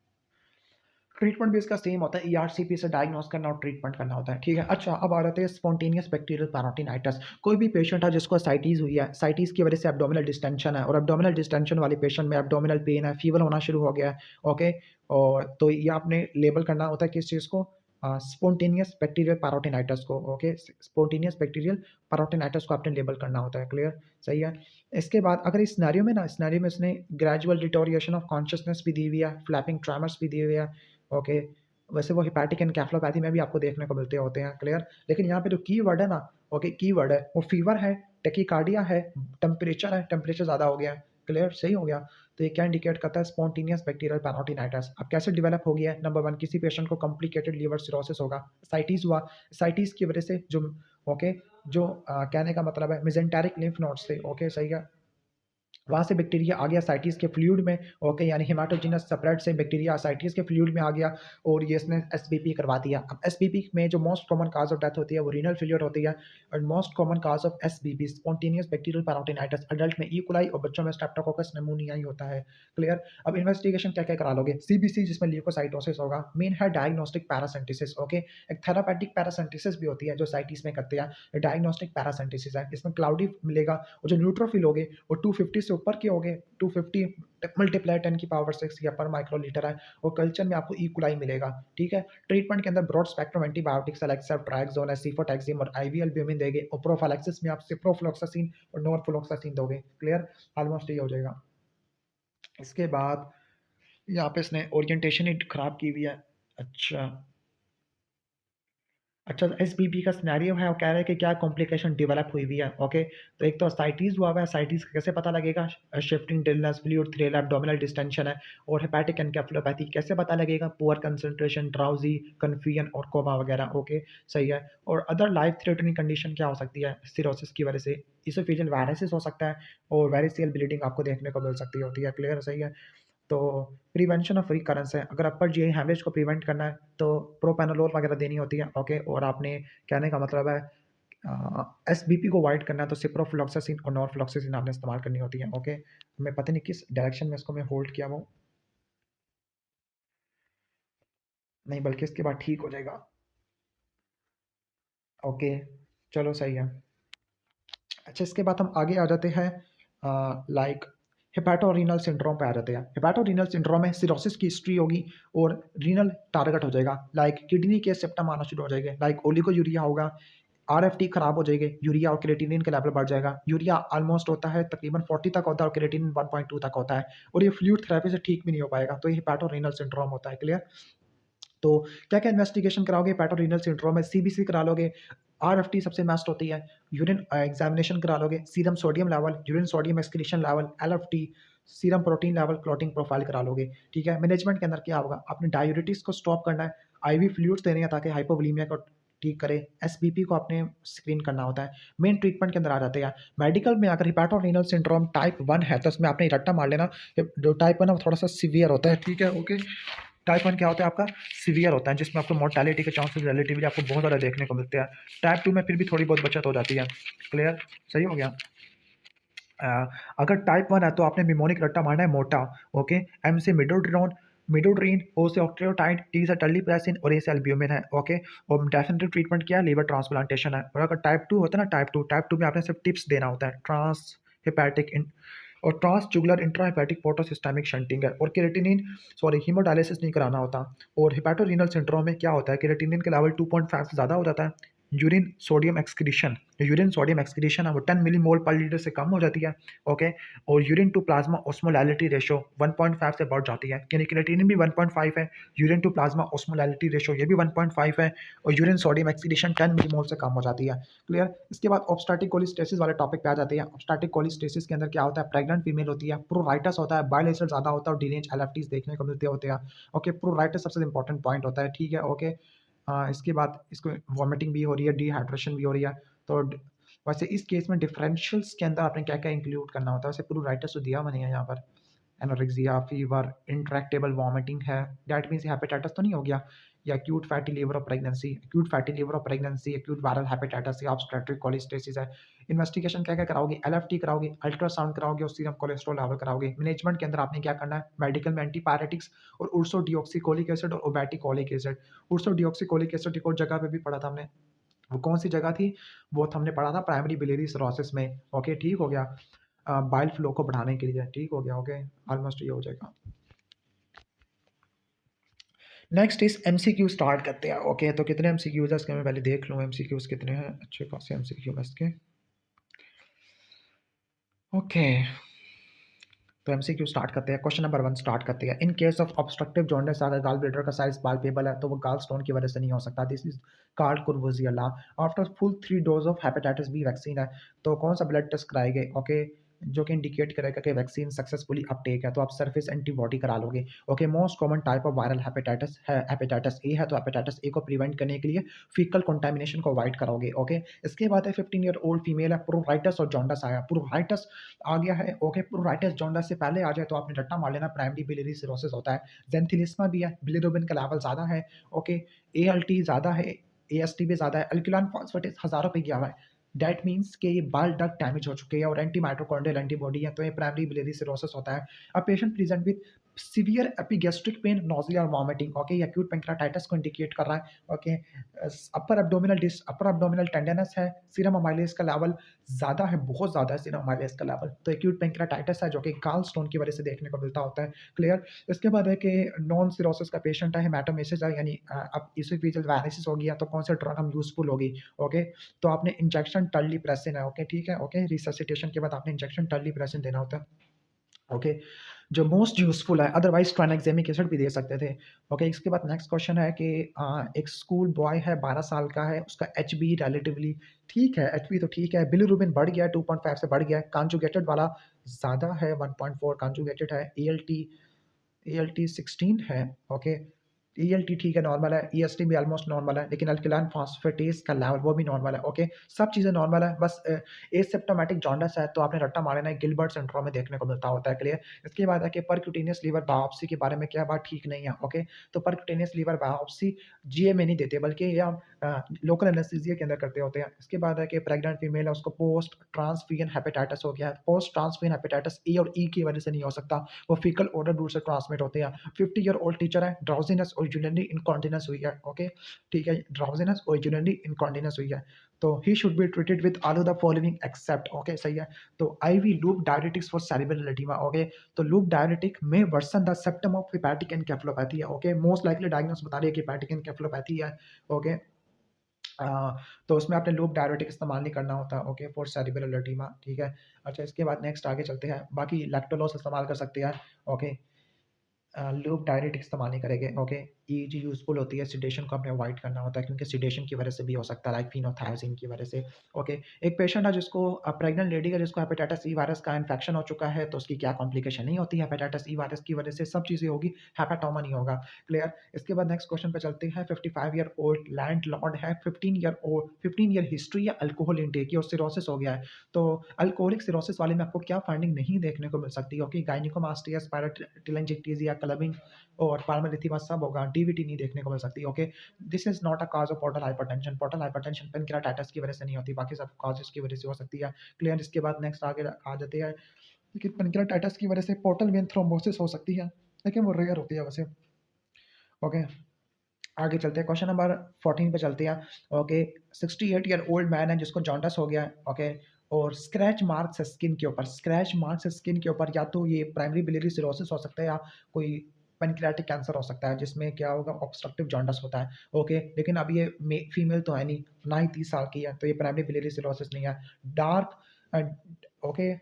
ट्रीटमेंट भी इसका सेम होता है, ईआरसीपी से डायग्नोस करना और ट्रीटमेंट करना होता है। ठीक है? अच्छा, अब आ जाते हैं स्पॉन्टेनियस बैक्टीरियल पैरोटिनाइटिस। कोई भी पेशेंट है जिसको साइटिस हुई है, साइटिस की वजह से एब्डोमिनल डिस्टेंशन है और एब्डोमिनल डिस्टेंशन वाले पेशेंट में एब्डोमिनल पेन है, फीवर होना शुरू हो गया है। ओके, और तो ये आपने लेबल करना होता है किस चीज़ को, स्पॉन्टेनियस बैक्टीरियल पैरोटिनाइटिस को। ओके, स्पॉन्टेनियस बैक्टीरियल पैरोटिनाइटिस को आपने लेबल करना होता है। क्लियर? सही है। इसके बाद अगर इस सिनेरियो में ना, सिनेरियो में इसने ग्रेजुअल डिटोरिएशन ऑफ कॉन्शियसनेस भी दी हुई है, फ्लैपिंग ट्रेमर्स भी दी हुई है। ओके, वैसे वो हिपैटिक एन्केफेलोपैथी में भी आपको देखने को मिलते होते हैं। क्लियर? लेकिन यहाँ पे जो कीवर्ड है ना, ओके, कीवर्ड है वो फीवर है, टैकीकार्डिया है, टेम्परेचर है, टेम्परेचर ज़्यादा हो गया है। क्लियर? सही हो गया। तो ये क्या इंडिकेट करता है, स्पॉन्टेनियस बैक्टीरियल पैरोटिनाइटिस। अब कैसे डेवलप हो गया है? नंबर 1, किसी पेशेंट को कॉम्प्लिकेटेड लीवर सिरोसिस होगा, साइटिस हुआ, साइटिस की वजह से जो ओके जो कहने का मतलब है मेसेंटेरिक लिम्फ नोड्स थे। ओके, सही है, वहाँ से बैक्टीरिया आ गया साइटिस के फ्लूइड में, ओके, यानी हेमाटोजिनस स्प्रेड से बैक्टीरिया साइटिस के फ्लूइड में आ गया और ये इसने एसबीपी करवा दिया। अब एसबीपी में जो most common cause of death होती है वो रीनल फेलियर होती है और most common cause of SBP spontaneous bacterial peritonitis, adult में ई. और बच्चों में स्ट्रेप्टोकोकस निमोनिया ही होता है। क्लियर। अब इन्वेस्टिगेशन क्या क्या करा लोगे? सीबीसी जिसमें ल्यूकोसाइटोसिस होगा, मेन है डायग्नोस्टिक पैरासिंथिसिस, ओके। एक थेरापेटिक पैरासिंथिसिस भी होती है जो साइटिस में करते हैं, डायग्नोस्टिक पैरासिंथिसिस है, इसमें क्लाउडी मिलेगा और जो न्यूट्रोफिल होगे वो 250 से ऊपर के होगे, 250 मल्टीप्लाई 10⁻⁶ या पर माइक्रोलीटर है, और कल्चर में आपको इक्वलाई मिलेगा। ठीक है। ट्रीटमेंट के अंदर ब्रॉड स्पेक्ट्रम एंटीबायोटिक्स लाइक सेफ्ट्राक्सोन, सीफोटैक्सिम और आईवीएल ब्यूमिन देंगे, और प्रोफिलैक्सिस में आप सिप्रोफ्लोक्सासिन और नॉरफ्लोक्सासिन दोगे। क्लियर। ऑलमोस्ट ये हो जाएगा। इसके बाद यहाँ पे इसने ओरिएंटेशन ही खराब की हुई है। अच्छा अच्छा, एसबीपी का सिनेरियो है, वो कह रहे हैं कि क्या कॉम्प्लिकेशन डेवलप हुई हुई है, ओके। तो एक तो ascites हुआ हुआ है, ascites का कैसे पता लगेगा? Shifting dullness, fluid thrill, abdominal distension है। और हेपेटिक एनकेफेलोपैथी कैसे पता लगेगा? पुअर कंसंट्रेशन, ड्राउजी, कन्फ्यूजन और कोमा वगैरह, ओके, सही है। और अदर लाइफ थ्रेटनिंग कंडीशन क्या हो सकती है सिरोसिस की वजह से? इसोफेजियल वायरसिस हो सकता है और वेरिसियल ब्लीडिंग आपको देखने को मिल सकती होती है। क्लियर, सही है। तो प्रिवेंशन ऑफ रिकरेंस है, अगर अपर जीआई हैमरेज को प्रिवेंट करना है तो प्रोपेनोलोल वगैरह देनी होती है, ओके। और आपने कहने का मतलब है एसबीपी को अवॉइड करना है तो सिप्रोफ्लॉक्सासिन और नॉरफ्लॉक्सासिन आपने इस्तेमाल करनी होती है, ओके। मैं पता नहीं किस डायरेक्शन में इसको मैं होल्ड किया वो, नहीं बल्कि इसके बाद ठीक हो जाएगा, ओके। चलो सही है। अच्छा, इसके बाद हम आगे आ जाते हैं लाइक हेपेटोरीनल सिंड्रोम पे आ जाते हैं। हेपेटोरीनल सिंड्रोम में सिरोसिस की हिस्ट्री होगी और रीनल टारगेट हो जाएगा, लाइक किडनी के सिम्टम आना शुरू हो जाएंगे, लाइक ओलिगोयूरिया होगा, आरएफटी खराब हो जाएगी, यूरिया और क्रिएटिनिन का लेवल बढ़ जाएगा। यूरिया ऑलमोस्ट होता है तकरीबन 40 तक होता है और क्रिएटिनिन 1.2 तक होता है, और ये फ्लूइड थेरेपी से ठीक भी नहीं हो पाएगा, तो ये हेपेटोरीनल सिंड्रोम होता है। क्लियर। तो क्या क्या इन्वेस्टिगेशन कराओगे हेपेटोरीनल सिंड्रोम में? सीबीसी करा लोगे, आरएफटी सबसे मस्ट होती है, यूरिन एग्जामिनेशन करा लोगे, serum sodium level, urine sodium excretion level, LFT, serum protein level, clotting profile करा लोगे। ठीक है। मैनेजमेंट के अंदर क्या होगा? आपने डायूरिटिक्स को स्टॉप करना है, आईवी फ्लूइड्स देने हैं ताकि हाइपोवोलीमिया को ठीक करे, एसबीपी को आपने स्क्रीन करना होता है। मेन ट्रीटमेंट के अंदर आ जाते हैं मेडिकल में। अगर हिपैटोरीनल सिंड्रोम टाइप 1 है तो इसमें आपने रट्टा मार लेना, जो टाइप 1 है वो थोड़ा सा सीवियर होता है। ठीक है, ओके। टाइप 1 क्या होता है आपका? सीवियर होता है, जिसमें आपको मोर्टेलिटी के चांसेस रिलेटिवली आपको बहुत ज़्यादा देखने को मिलते हैं। टाइप 2 में फिर भी थोड़ी बहुत बचत हो जाती है। क्लियर, सही हो गया। अगर टाइप 1 है तो आपने निमोनिक रट्टा मारना है मोटा, ओके। एम से मिडोड्रोन, मिडोड्रीन, ओ से ऑक्ट्रियोटाइड, टी से टर्लीप्रेसिन और ए से एल्ब्यूमिन है, ओके। और डेफिनेटिव ट्रीटमेंट क्या है? लीवर ट्रांसप्लांटेशन है। और अगर टाइप 2 होता है ना, टाइप 2 में आपने सिर्फ टिप्स देना होता है, ट्रांस हेपेटिक और ट्रांसजुगुलर इंट्राहेपेटिक पोर्टोसिस्टेमिक शंटिंग है, और केरेटिनिन सॉरी हीमोडायलिसिस नहीं कराना होता। और हेपेटोरीनल सिंड्रोम में क्या होता है? केरेटिनिन के लेवल 2.5 से ज़्यादा हो जाता है। यूरिन सोडियम एक्सक्रीशन है वो 10 मिलीमोल पर लीटर से कम हो जाती है, ओके। और urine to plasma osmolality ratio 1.5 से बढ़ जाती है, यानी क्रिएटिनिन भी 1.5 है, urine to plasma osmolality ratio ये भी 1.5 है, और यूरिन सोडियम एक्सक्रीशन 10 मिलीमोल से कम हो जाती है। क्लियर। इसके बाद ऑब्स्टैटिक कोलिस्टेसिस वाले टॉपिक पे आ जाते हैं। ऑब्स्टैटिक कोलिस्टेसिस के अंदर क्या होता है? प्रेग्नेंट फीमेल होती है, प्रोराइटस होता है, बाइलेटरल ज़्यादा होता है और डीरेंज एलएफटीज देखने को मिलते होते हैं, ओके। प्रोराइटस सबसे इंपॉर्टेंट पॉइंट होता है, ठीक है, ओके। इसके बाद इसको वॉमिटिंग भी हो रही है, डिहाइड्रेशन भी हो रही है। तो वैसे इस केस में डिफरेंशियल्स के अंदर आपने क्या क्या इंक्लूड करना होता है? वैसे प्लूराइटिस तो दिया मैंने यहाँ पर, एनोरेक्सिया, फीवर, इंट्रैक्टेबल वॉमिटिंग है, दैट मीन्स हेपेटाइटिस तो नहीं हो गया, या acute fatty liver of pregnancy, acute viral hepatitis या ऑब्स्ट्रैक्टिव कोलिस्टेसिस है। इन्वेस्टिगेशन क्या क्या कराओगे? एलएफटी कराओगे, अल्ट्रासाउंड कराओगे और सीरम कोलेस्ट्रॉल लेवल कराओगे। मैनेजमेंट के अंदर आपने क्या करना है? मेडिकल में एंटीपायरेटिक्स और उर्सो डिऑक्सीकोलिक एसिड और ओबैटिकोलिक एसिड। उर्सो डिऑक्सीकोलिक एसिड एक और जगह पे भी पढ़ा था हमने, वो कौन सी जगह थी? वो हमने पढ़ा था प्राइमरी बिलियरी सिरोसिस में, ओके, ठीक हो गया। बाइल फ्लो को बढ़ाने के लिए, ठीक हो गया, ओके। ऑलमोस्ट ये हो जाएगा। नेक्स्ट इज एमसीक्यू स्टार्ट करते हैं, ओके। तो कितने एमसीक्यूज है इसके मैं पहले देख लूँ, एमसीक्यूज कितने हैं, अच्छे खासे एमसीक्यू है इसके, ओके। तो एमसीक्यू स्टार्ट करते हैं। क्वेश्चन नंबर 1 स्टार्ट करते हैं। In case of obstructive jaundice अगर गाल ब्लैडर का साइज पाल्पेबल है तो वो गाल स्टोन की वजह से नहीं हो सकता, this is called Courvoisier law. After full 3 dose of hepatitis B vaccine है तो कौन सा ब्लड टेस्ट कराए गए, ओके। जो कि इंडिकेट करेगा कि वैक्सीन सक्सेसफुली अपटेक है, तो आप सरफेस एंटीबॉडी करा लोगे। Okay, most common type of viral hepatitis है हेपेटाइटिस ए है, तो हेपेटाइटिस ए को प्रिवेंट करने के लिए फीकल कंटामिनेशन को अवॉइड करोगे। ओके, इसके बाद है 15 ईयर ओल्ड फीमेल है, प्रोराइटस और जॉन्डस आया, प्रोराइटस आ गया है। ओके, प्रोराइटस जॉन्डस से पहले आ जाए तो आपने रट्टा मार लेना, प्राइमरी बिलियरी सिरोसिस होता है। जेंथिलिस्मा भी है, बिलिरुबिन का लेवल ज़्यादा है। ओके, एएलटी ज़्यादा है, एएसटी भी ज़्यादा है, अल्किलान फॉस्फेटेस हज़ारों पे गया हुआ है। दैट मीन्स कि ये बाल डक्ट डैमेज हो चुके हैं और एंटी माइटोकॉन्ड्रियल एंटीबॉडी है, तो ये प्राइमरी बिलियरी सिरोसिस होता है। A patient present with severe epigastric pain, nausea और वॉमिटिंग। ओके, ये एक्यूट पैंक्रेाटाइटिस को इंडिकेट कर रहा है। ओके, अपर एब्डोमिनल टेंडरनेस है, सीरम अमाइलेज का लेवल ज़्यादा है, बहुत ज़्यादा है सीरम अमाइलेज का लेवल, तो एक्यूट पैंक्रेाटाइटिस है जो कि गाल स्टोन की वजह से देखने को मिलता होता है। क्लियर। इसके बाद है कि नॉन सिरोसिस का पेशेंट है, हेमाटोमेसिस है, यानी अब इसोफेजियल वायरसिस हो गया, तो कौन सा ड्रग हम यूजफुल होगी। ओके, तो आपने इंजेक्शन टर्ली प्रेसिन है। ओके, ठीक है। ओके, रिससिटेशन के बाद आपने इंजेक्शन टर्ली प्रेसिन देना होता है। ओके, जो मोस्ट यूजफुल है, अदरवाइज ट्राइनेक्सेमिक एसिड भी दे सकते थे। ओके, इसके बाद नेक्स्ट क्वेश्चन है कि एक स्कूल बॉय है, 12 साल का है, उसका एचबी रिलेटिवली ठीक है, एचबी तो ठीक है, बिलिरुबिन बढ़ गया है, 2.5 से बढ़ गया है, कॉन्जुगेटेड वाला ज़्यादा है, 1.4 कॉन्जुगेटेड है, एएलटी 16 है। ओके, ईएलटी ठीक है, नॉर्मल है, ईएसटी भी ऑलमोस्ट नॉर्मल है, लेकिन अल्किलान फॉस्फेटेस का लेवल वो भी नॉर्मल है। ओके, सब चीज़ें नॉर्मल है, बस एसिम्प्टोमेटिक जॉन्डिस है, तो आपने रट्टा मारना है, गिलबर्ट सिंड्रोम में देखने को मिलता होता है। क्लियर। इसके बाद है कि परक्यूटेनियस लीवर बायोप्सी के बारे में क्या बात ठीक नहीं है। ओके, तो परक्यूटेनियस लीवर बायोप्सी जीए में नहीं देते, बल्कि ये हम लोकल एनेस्थीसिया के अंदर करते होते हैं। इसके बाद है कि प्रेग्नेंट फीमेल है, उसको पोस्ट ट्रांसफ्यूजन हेपेटाइटिस हो गया है। पोस्ट ट्रांसफ्यूजन हेपेटाइटिस ए और ई की वजह से नहीं हो सकता, वो फीकल ओरल रूट से ट्रांसमिट होते हैं। 50 ईयर ओल्ड टीचर है, ड्राउजीनेस ओरिजिनली इनकॉन्टिनेंस हुई है। ओके, ठीक है, ड्राउजीनेस ओरिजिनली इनकॉन्टिनेंस हुई है, तो he should be treated with all of the following except. Okay, सही है। तो IV loop diuretics for cerebral oedema. Okay, तो लूप डायरेटिक में worsen the symptom of hepatic encephalopathy है। ओके, मोस्ट लाइकली डायग्नोस बता रही है कि हेपेटिक एनकेफेलोपैथी है। ओके, तो उसमें आपने लूप डायरेटिक इस्तेमाल नहीं करना होता। ओके, फॉर सेरेब्रल एडिमा, ठीक है। अच्छा, इसके बाद नेक्स्ट आगे चलते हैं, बाकी लैक्टोलोस इस्तेमाल कर सकते हैं। ओके, लूप डायरेटिक इस्तेमाल नहीं करेंगे। ओके, ईजी यूजफुल होती है, सिडेशन को आपने अवॉइड करना होता है, क्योंकि सिडेशन की वजह से भी हो सकता है, लाइक फिनोथायजीन की वजह से। ओके, एक पेशेंट है जिसको प्रेग्नेंट लेडी है, जिसको हेपेटाइटिस ई वायरस का इन्फेक्शन हो चुका है, तो उसकी क्या कॉम्प्लिकेशन नहीं होती हेपेटाइटिस ई वायरस की वजह से, सब चीज़ें होगी, हेपाटोमा नहीं होगा। क्लियर। इसके बाद नेक्स्ट क्वेश्चन पे चलते हैं। 55 ईयर ओल्ड लैंड लॉर्ड है, 15 ईयर हिस्ट्री है अल्कोहल इंटेक की, और सिरोसिस हो गया है। तो अल्कोहलिक सिरोसिस वाले में आपको क्या फाइंडिंग नहीं देखने को मिल सकती। ओके, गायनिकोमास्टिया, स्पायरोटिलेंजिक्टेसिया, क्लबिंग और पाल्मोलिथिमा सब होगा, डीवीटी नहीं देखने को मिल सकती। Okay, this is not a cause of portal hypertension. Portal hypertension pancreatitis की वजह से नहीं होती, बाकी सब कॉजेस की वजह से हो सकती है। क्लियर। इसके बाद नेक्स्ट आगे आ जाते हैं, लेकिन पेनक्रेटाइटिस की वजह से पोर्टल वेन थ्रोम्बोसिस हो सकती है, लेकिन वो रेयर होती है वैसे। ओके, आगे चलते हैं, क्वेश्चन नंबर 14 पे चलते हैं। ओके, 68 ईयर ओल्ड मैन है, जिसको जॉन्डस हो गया है। ओके, और स्क्रैच मार्क्स है स्किन के ऊपर, स्क्रैच मार्क्स है स्किन के ऊपर, या तो ये प्राइमरी बिलियरी सिरोसिस हो सकता है, या कोई पैनक्रियाटिक कैंसर हो सकता है, जिसमें क्या होगा, ऑब्स्ट्रक्टिव जॉन्डस होता है। ओके, लेकिन अब ये फीमेल तो है नहीं, ना ही 30 साल की है, तो ये प्राइमरी बिलियरी सिरोसिस नहीं है। Dark okay,